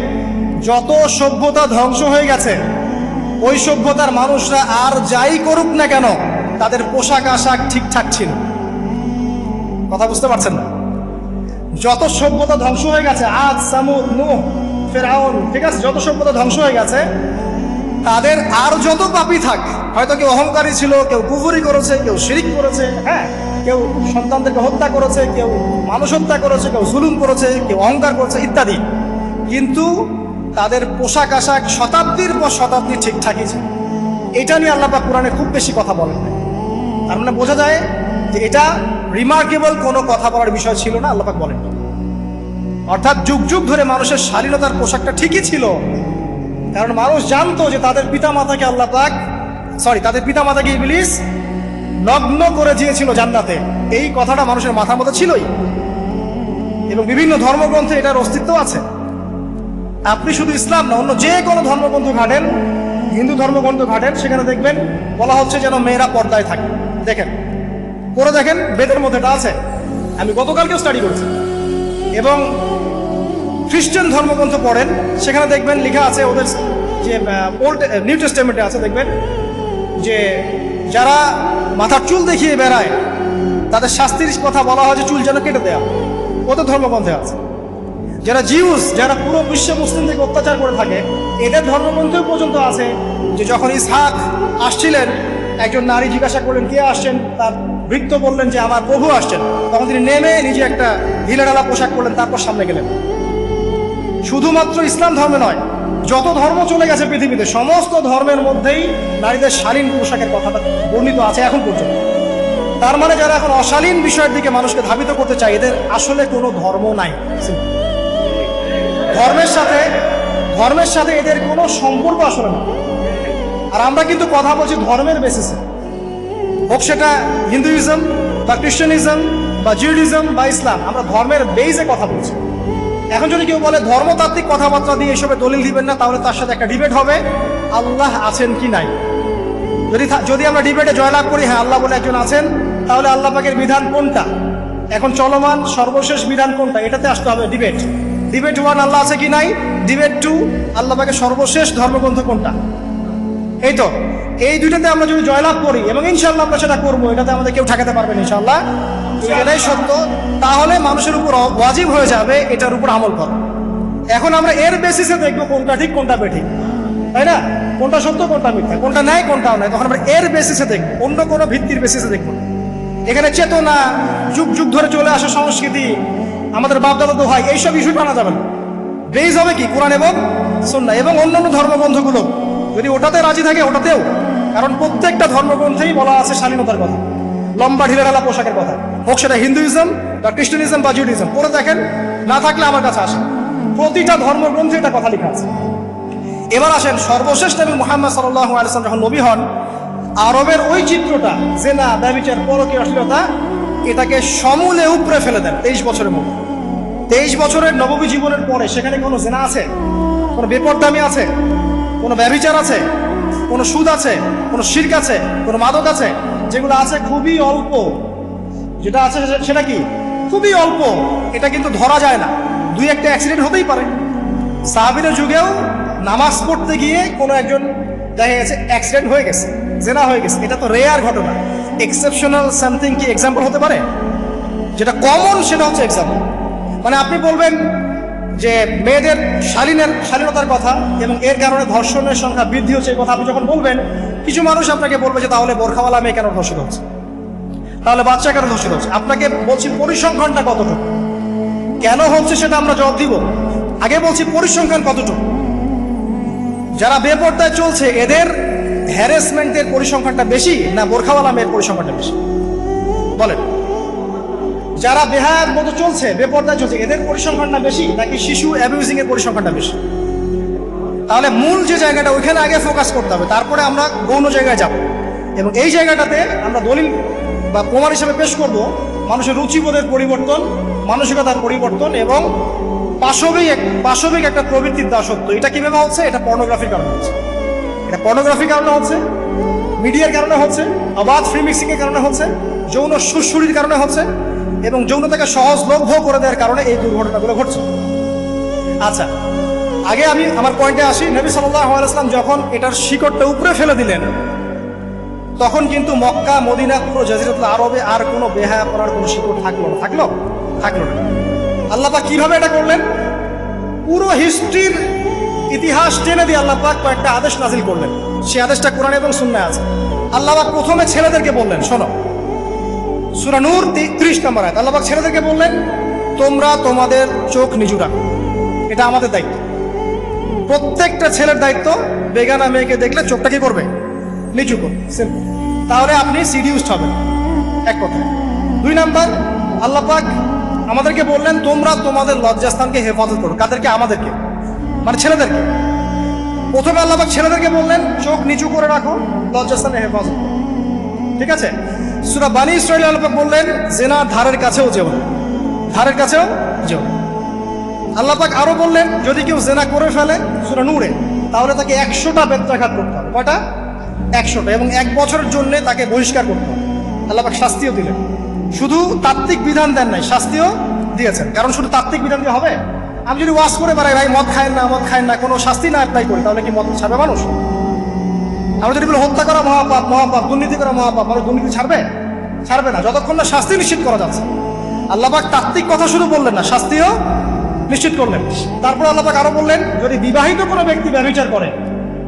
[SPEAKER 1] যত সভ্যতা ধ্বংস হয়ে গেছে, ওই সভ্যতার মানুষরা আর যাই করুক না কেন, তাদের পোশাক আশাক ঠিকঠাক ছিল। কথা বুঝতে পারছেন না? যত সভ্যতা ধ্বংস হয়ে গেছে, আদ, সামুদ, নূহ, ফেরাউন, ঠিক আছে, যত সভ্যতা ধ্বংস হয়ে গেছে, তাদের আর যত পাপী থাক, হয়তো কেউ অহংকারী ছিল, কেউ কুফরি করেছে, কেউ শিরিক করেছে, হ্যাঁ, কেউ সন্তানদেরকে হত্যা করেছে, কেউ মানুষ হত্যা করেছে, কেউ জুলুম করেছে, কেউ অহংকার করেছে ইত্যাদি, কিন্তু তাদের পোশাক আশাক শতাব্দীর পর শতাব্দী ঠিকঠাকই ছিল। এটা নিয়ে আল্লাহ পাক কোরআনে খুব বেশি কথা বলেন না। তার মানে বোঝা যায় যে এটা রিমার্কেবল কোনো কথা বলার বিষয় ছিল না, আল্লাহ পাক বলেন। অর্থাৎ যুগ যুগ ধরে মানুষের শালীনতার পোশাকটা ঠিকই ছিল, কারণ মানুষ জানতো যে তাদের পিতামাতাকে আল্লাহ পাক তাদের পিতামাতাকে ইবলিস নগ্ন করে দিয়েছিল জান্নাতে। এই কথাটা মানুষের মাথার মধ্যে ছিলই, এবং বিভিন্ন ধর্মগ্রন্থে এটার অস্তিত্ব আছে। আপনি শুধু ইসলাম না, অন্য যে কোনো ধর্মগ্রন্থ ঘাটেন, হিন্দু ধর্মগ্রন্থ ঘাটেন, সেখানে দেখবেন বলা হচ্ছে যেন মেয়েরা পর্দায় থাকে। দেখেন, পরে দেখেন বেদের মধ্যে এটা আছে, আমি গতকালকেও স্টাডি করেছি। এবং খ্রিস্টান ধর্মগ্রন্থ পড়েন, সেখানে দেখবেন লেখা আছে, ওদের যে ওল্ড নিউ টেস্টামেন্টে আছে, দেখবেন যে যারা মাথার চুল দেখিয়ে বেড়ায় তাদের শাস্তির কথা বলা হয় যে চুল যেন কেটে দেওয়া, ওদের ধর্মগ্রন্থে আছে। যারা জিউস, যারা পুরো বিশ্ব মুসলিমদেরকে অত্যাচার করে থাকে, এদের ধর্মগ্রন্থেও পর্যন্ত আছে যে যখন ইসহাক আসছিলেন, একজন নারী জিজ্ঞাসা করলেন কে আসছেন, তার ভৃত্য বললেন যে আমার প্রভু আসছেন, তখন তিনি নেমে নিজে একটা ঢিলেঢালা পোশাক করলেন, তারপর সামনে গেলেন। শুধুমাত্র ইসলাম ধর্মে নয়, যত ধর্ম চলে গেছে পৃথিবীতে, সমস্ত ধর্মের মধ্যেই নারীদের শালীন পোশাকের কথাটা বর্ণিত আছে এখন পর্যন্ত। তার মানে যারা এখন অশালীন বিষয়ের দিকে মানুষকে ধাবিত করতে চায়, এদের আসলে কোনো ধর্ম নাই। ধর্মের সাথে এদের কোনো সম্পর্ক আসলে না। আর আমরা কিন্তু কথা বলছি ধর্মের বেসিসে, হোক সেটা হিন্দুইজম বা খ্রিস্টানিজম বা জিউডিজম বা ইসলাম, আমরা ধর্মের বেইজে কথা বলছি। এখন যদি কেউ বলে ধর্মতাত্ত্বিক কথাবার্তা দিয়ে এসবে দলিল দিবেন না, তাহলে তার সাথে একটা ডিবেট হবে আল্লাহ আছেন কি নাই। যদি আমরা ডিবেটে জয়লাভ করি হ্যাঁ আল্লাহ বলে একজন আছেন, তাহলে আল্লাহ পাকের বিধান কোনটা, এখন চলমান সর্বশেষ বিধান কোনটা, এটাতে আসতে হবে ডিবেট। ডিবেট 1 আল্লাহ আছে কি নাই, ডিবেট 2 আল্লাহ পাকের সর্বশেষ ধর্মগ্রন্থ কোনটা। এই তো, এই দুইটাতে আমরা যদি জয়লাভ করি, এবং ইনশাআল্লাহ আমরা সেটা করবো, এটাতে আমাদের কেউ ঠেকাতে পারবেন ইনশাআল্লাহ, এটাই সত্য, তাহলে মানুষের উপর ওয়াজিব হয়ে যাবে এটার উপর আমল করা। এখন আমরা এর বেসিসে দেখবো কোনটা ঠিক কোনটা বেঠিক, তাই না, কোনটা সত্য কোনটা মিথ্যা, কোনটা ন্যায় কোনটাও নয়, তখন আমরা এর বেসিসে দেখবো, অন্য কোনো ভিত্তির বেসিসে দেখবো। এখানে চেতনা, যুগ যুগ ধরে চলে আসা সংস্কৃতি, আমাদের বাপদাদা দোহাই, এইসব ইস্যু টানা যাবে না। বেস হবে কি কোরআন এবং সুন্নাহ, এবং অন্যান্য ধর্মগ্রন্থগুলো যদি ওটাতে রাজি থাকে ওটাতেও, কারণ প্রত্যেকটা ধর্মগ্রন্থেই বলা আছে শালীনতার কথা, লম্বা ঢিলেঢালা পোশাকের কথা, হোক সেটা হিন্দুইজম বা খ্রিস্টানিজম বা জিউডিজম। পরে দেখেন, না থাকলে আমার কাছে আসেন, প্রতিটা ধর্মগ্রন্থে এটা কথা লেখা আছে। এবার আসেন, সর্বশেষ নবী মুহাম্মদ সাল্লাল্লাহু আলাইহি ওয়াসাল্লাম যখন নবী হন, আরবের ওই চিত্রটা জেনা, ব্যভিচার, পরকীয়া, অশ্লীলতা, এটাকে সমূলে উপড়ে ফেলে দেন 23 বছরের মধ্যে। 23 বছরের নববী জীবনের পরে সেখানে কোনো জেনা আছে, কোনো বেপরদামি আছে, কোনো ব্যভিচার আছে, কোনো সুদ আছে, কোনো শিরক আছে, কোনো মাদক আছে? যেগুলো আছে খুবই অল্প, যেটা আছে সেটা কি খুবই অল্প, এটা কিন্তু ধরা যায় না। 2-1টা অ্যাক্সিডেন্ট হতেই পারে। সাহাবীদের যুগেও নামাজ পড়তে গিয়ে কোনো একজন দেখা গেছে অ্যাক্সিডেন্ট হয়ে গেছে, জেনা হয়ে গেছে, এটা তো রেয়ার ঘটনা। এক্সেপশনাল সামথিং কি এক্সাম্পল হতে পারে? যেটা কমন সেটা হচ্ছে এক্সাম্পল। মানে আপনি বলবেন যে মেয়েদের শালীনতার কথা এবং এর কারণে ধর্ষণের সংখ্যা বৃদ্ধি হচ্ছে, এই কথা আপনি যখন বলবেন, কিছু মানুষ আপনাকে বলবে যে তাহলে বোরখাওয়ালা মেয়ে কেন ধর্ষিত হচ্ছে, তাহলে বাচ্চা কেন ধর্ষিত হচ্ছে। আপনাকে বলছি পরিসংখ্যানটা কতটুকু, কেন হচ্ছে সেটা আমরা জবাব দিব। আগে বলছি পরিসংখ্যান কতটুকু। যারা বেপর্দায় চলছে এদের হ্যারাসমেন্টের পরিসংখ্যানটা বেশি না বোরখাওয়ালা মেয়ের পরিসংখ্যানটা বেশি? বলেন। যারা বেহায়ার মতো চলছে, বেপর্দায় চলছে, এদের পরিসংখ্যানটা বেশি নাকি শিশু অ্যাবিউজিং এর পরিসংখ্যানটা বেশি? তাহলে মূল যে জায়গাটা ওইখানে আগে ফোকাস করতে হবে, তারপরে আমরা গৌণ জায়গায় যাব। এবং এই জায়গাটাতে আমরা দলিল বা প্রমাণ হিসেবে পেশ করব মানুষের রুচিবোধের পরিবর্তন, মানসিকতার পরিবর্তন এবং পাশবিক একটা প্রবৃত্তির দাসত্ব। এটা কিভাবে হচ্ছে? এটা পর্নোগ্রাফির কারণে হচ্ছে, এটা পর্নোগ্রাফির কারণে হচ্ছে, মিডিয়ার কারণে হচ্ছে, অবাধ ফ্রি মিক্সিং এর কারণে হচ্ছে, যৌন সুরসুরির কারণে হচ্ছে, এবং যৌনতাকে সহজলভ্য করে দেওয়ার কারণে এই দুর্ঘটনাগুলো ঘটছে। আচ্ছা, আগে আমি আমার পয়েন্টে আসি। নবী সাল্লাল্লাহু আলাইহি ওয়াসাল্লাম যখন এটার শিকড়টা উপরে ফেলে দিলেন, তখন কিন্তু মক্কা, মদিনা, পুরো জাজিরাতুল আরবে আর কোনো বেহায়াপনার কোনো শিকড় থাকলো না। আল্লাহ পাক কিভাবে এটা করলেন? পুরো হিস্ট্রির ইতিহাস টেনে দিয়ে আল্লাহ পাক কয়েকটা আদেশ নাজিল করলেন। সেই আদেশটা কোরআন এবং সুন্নাহে আছে। আল্লাহ পাক প্রথমে ছেলেদেরকে বললেন, শোনো, সূরা নূর 30 নম্বর আয়াত। আল্লাহ পাক ছেলেদেরকে বললেন, তোমরা তোমাদের চোখ নিচু রাখো, এটা আমাদের দায়িত্ব। প্রত্যেকটা ছেলের দায়িত্ব বেগানা মেয়েকে দেখলে চোখটা কি করবে? নিচু করবে। সিম্পল। তাহলে আপনি সিডিউসড হবেন, এক কথা। 2 নাম্বার, আল্লাহ পাক আমাদেরকে বললেন তোমরা তোমাদের লজ্জাস্থানকে হেফাজত করো। কাদেরকে? আমাদেরকে, মানে ছেলেদেরকে। প্রথমে আল্লাহ পাক ছেলেদেরকে বললেন চোখ নিচু করে রাখো, লজ্জাস্থানে হেফাজত করো, ঠিক আছে। সূরা বানী ইসরাঈল আল্লাহ পাক বললেন জিনা ধারের কাছেও যেও না, ধারের কাছেও যেও না। আল্লাহ পাক আরো বললেন যদি কেউ জিনা করে ফেলে সূরা নূরে, তাহলে তাকে 100টা বেত্রাঘাত করতে হবে। কয়টা? 100টা, এবং 1 বছরের জন্য তাকে বহিষ্কার করতে হবে। আল্লাহ পাক শাস্তিও দিলেন, শুধু তাত্ত্বিক বিধান দেন নাই, শাস্তিও দিয়েছেন। কারণ শুধু তাত্ত্বিক বিধান দিয়ে হবে? আমি যদি ওয়াজ করে বেড়াই ভাই মদ খায় না, মদ খায় না, কোনো শাস্তি না অ্যাপ্লাই করি, তাহলে কি মদ ছাড়বে মানুষ? আমরা যদি বলি হত্যা করা মহাপাপ, মহাপাপ, দুর্নীতি করা মহাপাপ, মানুষ দুর্নীতি ছাড়বে? ছাড়বে না, যতক্ষণ না শাস্তি নিশ্চিত করা যাচ্ছে। আল্লাহ পাক তাত্ত্বিক কথা শুধু বললেন না, শাস্তিও নিশ্চিত করলেন। তারপর আল্লাহ পাক আরো বললেন যদি বিবাহিত কোনো ব্যক্তি ব্যভিচার করে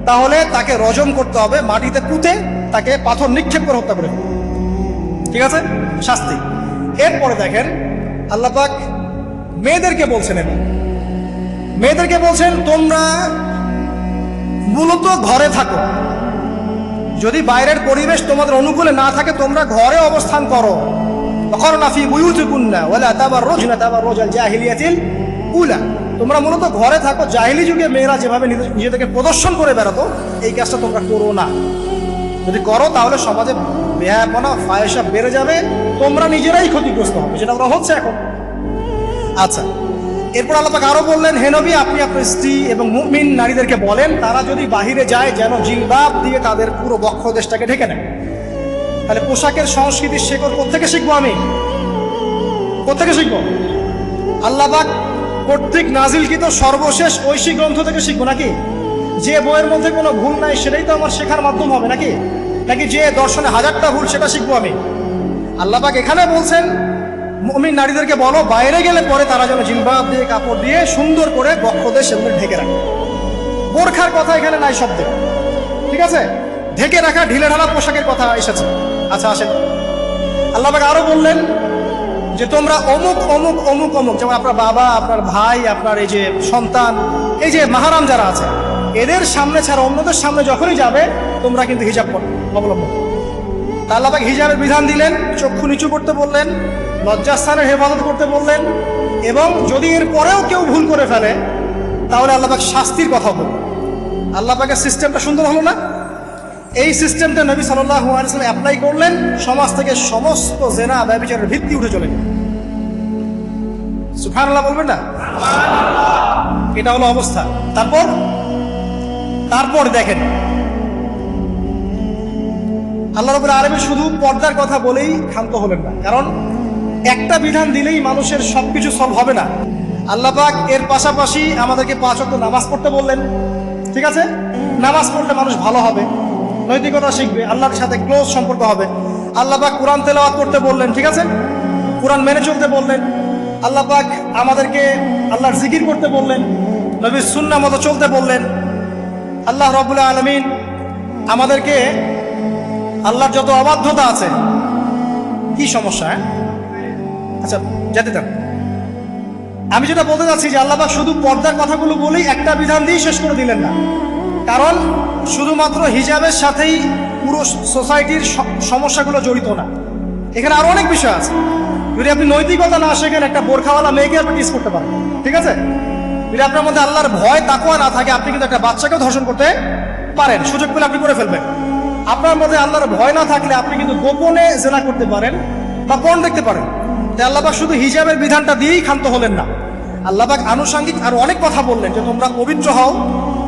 [SPEAKER 1] তাহলে তাকে রজম করতে হবে, মাটিতে পুঁতে তাকে পাথর নিক্ষেপ করে হত্যা করে, ঠিক আছে, শাস্তি। এরপরে দেখেন আল্লাহ পাক মেয়েদেরকে বলছেন, এবং মেয়েদেরকে বলছেন তোমরা মূলত ঘরে থাকো, যদি বাইরের পরিবেশ তোমাদের অনুকূলে না থাকে তোমরা ঘরে অবস্থান করো। ওয়াকরনা ফি বুয়ুতিকুন্না ওয়ালা তাবাররুজনা তাবাররুজাল জাহিলিয়াতিল উলা, তোমরা মূলত ঘরে থাকো। জাহিলি যুগে মেয়েরা যেভাবে নিজেদেরকে প্রদর্শন করে বেড়াতো এই কাজটা তোমরা করো না। যদি করো তাহলে সমাজে বেহায়াপনা, ফায়সা বেড়ে যাবে, তোমরা নিজেরাই ক্ষতিগ্রস্ত হবে, যেটা ওরা হচ্ছে এখন। আচ্ছা, এরপর আল্লাহ পাক আরো বললেন হে নবী আপনি আপনার স্ত্রী এবং মুমিন নারীদেরকে বলেন তারা যদি বাহিরে যায় যেন জিলবাব দিয়ে তাদের পুরো বক্ষ দেশটাকে ঢেকে নেয়। তাহলে পোশাকের সংস্কৃতির শেকড় কোত্থেকে শিখবো? আমি কোত্থেকে শিখবো? আল্লাহ পাক কর্তৃক নাজিলকৃত সর্বশেষ ঐশী গ্রন্থ থেকে শিখবো নাকি? যে বইয়ের মধ্যে কোনো ভুল নাই সেটাই তো আমার শেখার মাধ্যম হবে নাকি? নাকি যে দর্শনে 1000টা ভুল সেটা শিখবো আমি? আল্লাহ পাক এখানে বলছেন মুমিন নারীদেরকে বলো বাইরে গেলে পরে তারা যেন জিলবাব দিয়ে, কাপড় দিয়ে সুন্দর করে বক্ষদেশ সেগুলো ঢেকে রাখে। বোরখার কথা এখানে নাই শব্দে, ঠিক আছে, ঢেকে রাখা ঢিলে ঢালা পোশাকের কথা এসেছে। আচ্ছা আসেন, আল্লাহ পাক আরো বললেন যে তোমরা অমুক অমুক অমুক অমুক, যেমন আপনার বাবা, আপনার ভাই, আপনার এই যে সন্তান, এই যে মাহারাম যারা আছে এদের সামনে ছাড়া অন্যদের সামনে যখনই যাবে তোমরা কিন্তু হিজাব অবলম্বন। তা আল্লাহ পাক হিজাবের বিধান দিলেন, চক্ষু নিচু করতে বললেন, লজ্জাস্থানের হেফাজত করতে বললেন, এবং যদি এর পরেও কেউ ভুল করে ফেলে তাহলে আল্লাহ পাক শাস্তির কথা বললেন। আল্লাহ পাকের সিস্টেমটা সুন্দর হলো না? এই সিস্টেমটা নবী সাল্লাল্লাহু আলাইহি ওয়াসাল্লাম অ্যাপ্লাই করলেন, সমাজ থেকে সমস্ত জেনা ব্যভিচারের ভিত্তি উঠে চলে গেল। সুবহানাল্লাহ বলবেন না? এটা হলো অবস্থা। তারপর দেখেন আল্লাহ রাব্বুল আলামিন শুধু পর্দার কথা বলেই ক্ষান্ত হলেন না, কারণ একটা বিধান দিলেই মানুষের সবকিছু সলভ হবে না। আল্লাহ পাক এর পাশাপাশি আমাদেরকে 5 ওয়াক্ত নামাজ পড়তে বললেন, ঠিক আছে, নামাজ পড়লে মানুষ ভালো হবে, নৈতিকতা শিখবে, আল্লাহর সাথে ক্লোজ সম্পর্ক হবে। আল্লাহ পাক কোরআন তেলাওয়াত করতে বললেন, ঠিক আছে, কোরআন মেনে চলতে বললেন। আল্লাহ পাক আমাদেরকে আল্লাহর জিকির করতে বললেন, নবীর সুন্নাহ মতো চলতে বললেন। আল্লাহ রাব্বুল আলামিন আমাদেরকে আল্লাহর যত অবাধ্যতা আছে, কি সমস্যা? আচ্ছা যেতে দেন। আমি যেটা বলতে চাচ্ছি যে আল্লাহ পাক শুধু পর্দার কথাগুলো বলেই একটা বিধান দিয়ে শেষ করে দিলেন না, কারণ শুধুমাত্র হিজাবের সাথেই পুরো সোসাইটির সমস্যাগুলো জড়িত না, এখানে আরো অনেক বিষয় আছে। যদি আপনি নৈতিকতা না শেখেন একটা বোরখাওয়ালা মেয়েকে আপনি টিস করতে পারেন, ঠিক আছে। যদি আপনার মধ্যে আল্লাহর ভয় তাকওয়া না থাকে আপনি কিন্তু একটা বাচ্চাকেও ধর্ষণ করতে পারেন, সুযোগ পেলে আপনি করে ফেলবেন। আপনার মধ্যে আল্লাহর ভয় না থাকলে আপনি কিন্তু গোপনে জেনা করতে পারেন বা পর্ন দেখতে পারেন। তাই আল্লাহ পাক শুধু হিজাবের বিধানটা দিয়েই ক্ষান্ত হলেন না, আল্লাহ পাক আনুষঙ্গিক আরো অনেক কথা বললেন যে তোমরা পবিত্র হও,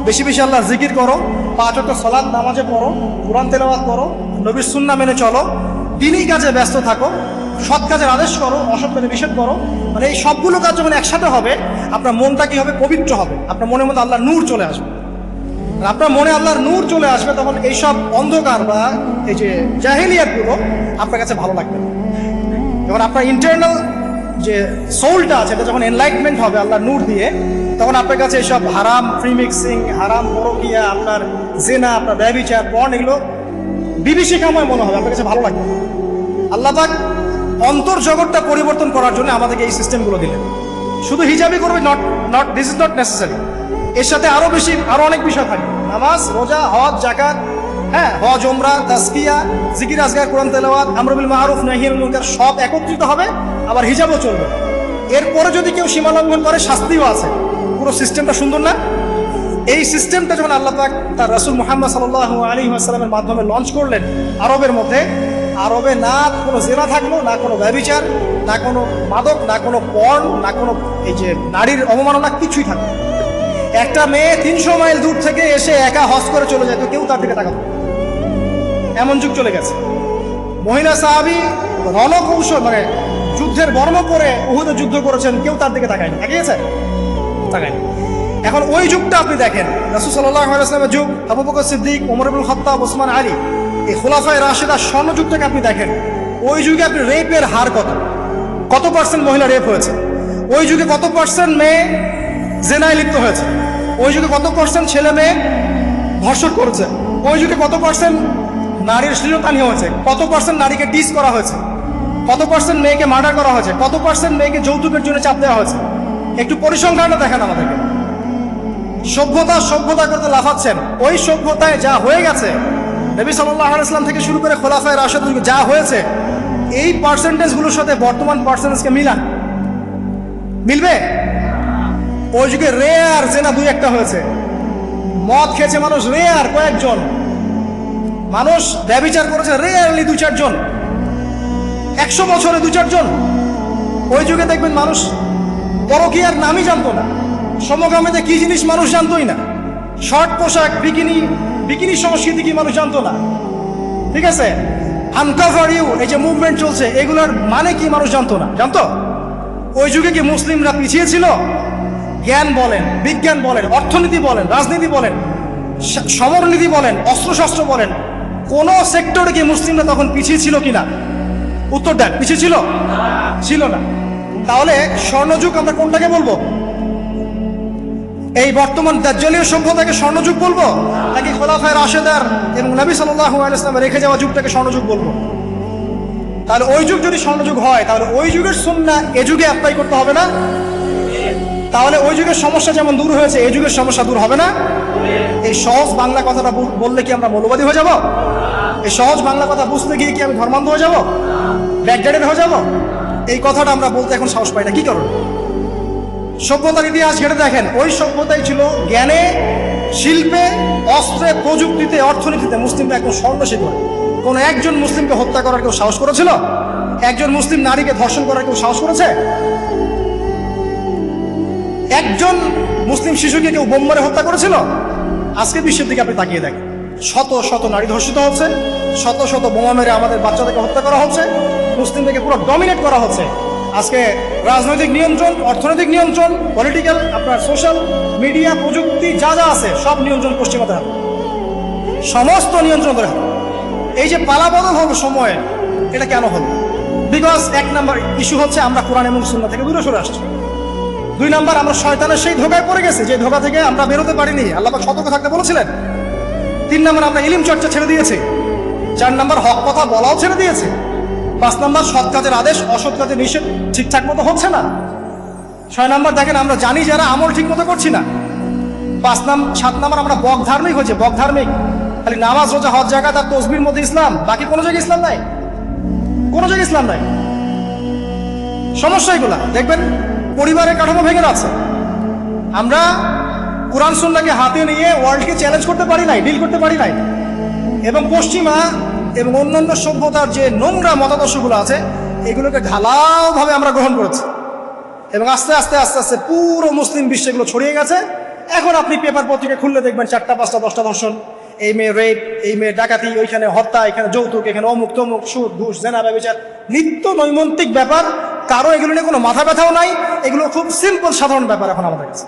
[SPEAKER 1] বেশি বেশি আল্লাহর জিকির করো, 5 ওয়াক্ত সালাত নামাজে পড়ো, কোরআন তেলাওয়াত করো, নবীর সুন্নাহ মেনে চলো, দ্বীনি কাজে ব্যস্ত থাকো, সৎ কাজের আদেশ করো, অসৎ কাজে নিষেধ করো। মানে এই সবগুলো কাজ যখন একসাথে হবে আপনার মনটা কি হবে? পবিত্র হবে, আপনার মনের মধ্যে আল্লাহর নূর চলে আসবে। আপনার মনে আল্লাহর নূর চলে আসবে, তখন এইসব অন্ধকার বা এই যে জাহিলিয়াতগুলো আপনার কাছে ভালো লাগবে। যখন আপনার ইন্টারনাল যে সোলটা আছে এটা যখন এনলাইটমেন্ট হবে আল্লাহর নূর দিয়ে, তখন আপনার কাছে এইসব হারাম ফ্রি মিক্সিং, হারাম পরকিয়া, আপনার জেনা, আপনার ব্যভিচার, পর্ন এগুলো বিভীষিকাময় মনে হবে, আপনার কাছে ভালো লাগবে। আল্লাহ পাক অন্তর জগৎটা পরিবর্তন করার জন্য আমাদেরকে এই সিস্টেমগুলো দিলেন। শুধু হিজাবই করবে not this is not necessary, এর সাথে আরো অনেক বিষয় থাকে, নামাজ, রোজা, হজ, যাকাত, হ্যাঁ, হজ, উমরা, তাসবিয়া, জিকির আজকার, কোরআন তেলাওয়াত, আমর বিল মারুফ, নাহি আনিল মুনকার সব একত্রিত হবে, আবার হিজাবও চলবে। এরপরে যদি কেউ সীমা লঙ্ঘন করে শাস্তিও আছে। পুরো সিস্টেমটা সুন্দর না? এই সিস্টেমটা যখন আল্লাহ পাক তার রাসূল মুহাম্মদ সাল্লাল্লাহু আলাইহি ওয়াসাল্লামের মাধ্যমে লঞ্চ করলেন আরবের মধ্যে, আরবে না কোনো জেনা থাকলো, না কোনো ব্যভিচার, না কোনো মাদক, না কোনো পর্ন, না কোনো এই যে নারীর অবমাননা, কিছুই থাকলো। একটা মেয়ে 300 মাইল দূর থেকে এসে একা হজ করে চলে যেত, কেউ তার দিকে তাকাতো। এমন যুগ চলে গেছে। মহিলা সাহাবী রণকৌশল মানে যুদ্ধের বর্ম পরে উহুদে যুদ্ধ করেছেন, কেউ তার দিকে তাকায়নি। তাকিয়েছে? তাকায়নি। এখন ওই যুগটা আপনি দেখেন, রাসূল সাল্লাল্লাহু আলাইহি ওয়াসাল্লামের যুগ, আবু বকর সিদ্দিক, ওমর ইবনুল খাত্তাব, ওসমান আলী, এই খুলাফায়ে রাশিদার স্বর্ণ যুগটাকে আপনি দেখেন। ওই যুগে আপনি রেপের হার কত পার্সেন্ট মহিলা রেপ হয়েছে? ওই যুগে কত পার্সেন্ট মেয়ে জেনায় লিপ্ত হয়েছে? ওই যুগে কত পার্সেন্ট ছেলে মেয়ে ধর্ষণ করেছে? ওই যুগে কত পার্সেন্ট নারীর শ্লীলতাহানি হয়েছে? কত পার্সেন্ট নারীকে টিজ করা হয়েছে? কত পার্সেন্ট মেয়েকে মার্ডার করা হয়েছে? কত পার্সেন্ট মেয়েকে যৌতুকের জন্য চাপ দেওয়া হয়েছে? একটু পরিসংখ্যানটা দেখেন আমাদেরকে। সভ্যতা করতে লাফাচ্ছেন। ওই সভ্যতায় যা হয়ে গেছে, নবী সাল্লাল্লাহু আলাইহি ওয়াসাল্লাম থেকে শুরু করে খোলাফায়ে রাশিদুন যা হয়েছে, এই পার্সেন্টেজগুলোর সাথে বর্তমান পার্সেন্টেজকে মিলান, মিলবে? ওই যুগে রেয়ার জেনা 2-1টা হয়েছে। মদ খেয়েছে মানুষ রেয়ার কয়েকজন, মানুষ ব্যভিচার করেছে রেয়ারলি 2-4 জন, 100 বছরে 2-4 জন। ওই যুগে দেখবেন মানুষ পরকীয়ার নামই জানতো না, সমকামিতা কি জিনিস মানুষ জানতোই না, শর্ট পোশাক, বিকিনি সংস্কৃতি কি মানুষ জানতো না, ঠিক আছে? আনকভার ইউ, এই যে মুভমেন্ট চলছে, এগুলোর মানে কি মানুষ জানতো না। জানতো? ওই যুগে কি মুসলিমরা পিছিয়ে ছিল? জ্ঞান বলেন, বিজ্ঞান বলেন, অর্থনীতি বলেন, রাজনীতি বলেন, সমরনীতি বলেন, অস্ত্রশস্ত্র বলেন, কোন সেক্টরে কি মুসলিমরা তখন পিছিয়ে ছিল কিনা? উত্তর দেন, পিছিয়ে ছিল? ছিল না। তাহলে স্বর্ণযুগ আমরা কোনটাকে বলবো? এই বর্তমান দাজ্জালীয় সভ্যতাকে স্বর্ণযুগ বলবো, নাকি খোলাফায়ে রাশিদার এবং নবী সাল্লাল্লাহু আলাইহি ওয়াসাল্লাম রেখে যাওয়া যুগটাকে স্বর্ণযুগ বলবো? তাহলে ওই যুগ যদি স্বর্ণযুগ হয়, তাহলে ওই যুগের সুন্নাহ এ যুগে অ্যাপ্লাই করতে হবে না? তাহলে ওই যুগের সমস্যা যেমন দূর হয়েছে, এই যুগের সমস্যা দূর হবে না? এই সহজ বাংলা কথাটা বললে কি আমরা মৌলবাদী হয়ে যাব? এই সহজ বাংলা কথা বুঝতে গিয়ে কি আমি ধর্মান্ধ হয়ে যাব, ব্যাকডেটেড হয়ে যাব? এই কথাটা আমরা বলতে এখন সাহস পাই না। কি কারণ? সভ্যতার ইতিহাস ঘেটে দেখেন, ওই সভ্যতাই ছিল জ্ঞানে, শিল্পে, অস্ত্রে, প্রযুক্তিতে, অর্থনীতিতে মুসলিমরা এখন স্বর্ণশীল। কোন একজন মুসলিমকে হত্যা করার কেউ সাহস করেছিল? একজন মুসলিম নারীকে ধর্ষণ করার কেউ সাহস করেছে? একজন মুসলিম শিশুকে কেউ বোম মেরে হত্যা করেছিল? আজকে বিশ্বের দিকে আপনি তাকিয়ে দেখেন, শত শত নারী ধর্ষিত হচ্ছে, শত শত বোমা মেরে আমাদের বাচ্চাদেরকে হত্যা করা হচ্ছে, মুসলিমদেরকে পুরো ডমিনেট করা হচ্ছে। আজকে রাজনৈতিক নিয়ন্ত্রণ, অর্থনৈতিক নিয়ন্ত্রণ, পলিটিক্যাল, আপনার সোশ্যাল মিডিয়া, প্রযুক্তি যা যা আছে সব নিয়ন্ত্রণ পশ্চিমাদের হাতে, সমস্ত নিয়ন্ত্রণ করে। এই যে পালাবদল হলো সময়ে, এটা কেন হলো? বিকজ 1 নাম্বার ইস্যু হচ্ছে আমরা কোরআন এবং সুন্নাহ থেকে দূরে সরে আসছি। 2 নাম্বার, আমরা শয়তানের সেই ধোকায় পড়ে গেছে, যে ধোকা থেকে আমরা বেরোতে পারিনি, আল্লাহ পাক সতর্ক থাকতে বলেছিলেন। 3 নাম্বার, আমরা ইলম চর্চা ছেড়ে দিয়েছি। 4 নাম্বার, হক কথা বলাও ছেড়ে দিয়েছে। 5 নাম্বার, সৎ কাজের আদেশ, অসৎ কাজের নিষেধ ঠিকঠাক মতো হচ্ছে না। 6 নাম্বার, দেখেন আমরা জানি যারা আমল ঠিক মতো করছি না। 7 নাম্বার, আমরা বক ধার্মিক হয়েছে, বক ধার্মিক, খালি নামাজ, রোজা, হজ, যাকাত আর তাসবির মধ্যে ইসলাম, বাকি কোনো জায়গায় ইসলাম নাই, কোনো জায়গায় ইসলাম নাই। সমস্যা এগুলা দেখবেন, পরিবারের কাঠামো ভেঙে আছে। আমরা কোরআন সুন্নাহকে হাতে নিয়ে ওয়ার্ল্ডকে চ্যালেঞ্জ করতে পারি নাই, ডিল করতে পারি নাই। এবং পশ্চিমা এবং অন্যান্য সভ্যতার যে নোংরা মতাদর্শগুলো আছে, এগুলোকে ঢালাওভাবে আমরা গ্রহণ করেছি এবং আস্তে আস্তে আস্তে আস্তে পুরো মুসলিম বিশ্বে এগুলো ছড়িয়ে গেছে। এখন আপনি পেপার পত্রিকা খুললে দেখবেন 4টা 5টা 10টা ধর্ষণ, এই মেয়ে রেপ, এই মেয়ে ডাকাতি, ওইখানে হত্যা, এখানে যৌতুক, এখানে অমুক তমুক, সুদ, ঘুষ, জেনা, ব্যভিচার, নিত্য নৈমিত্তিক ব্যাপার। কারো এগুলো নিয়ে কোনো মাথা ব্যথাও নাই, এগুলো খুব সিম্পল সাধারণ ব্যাপার এখন আমাদের কাছে।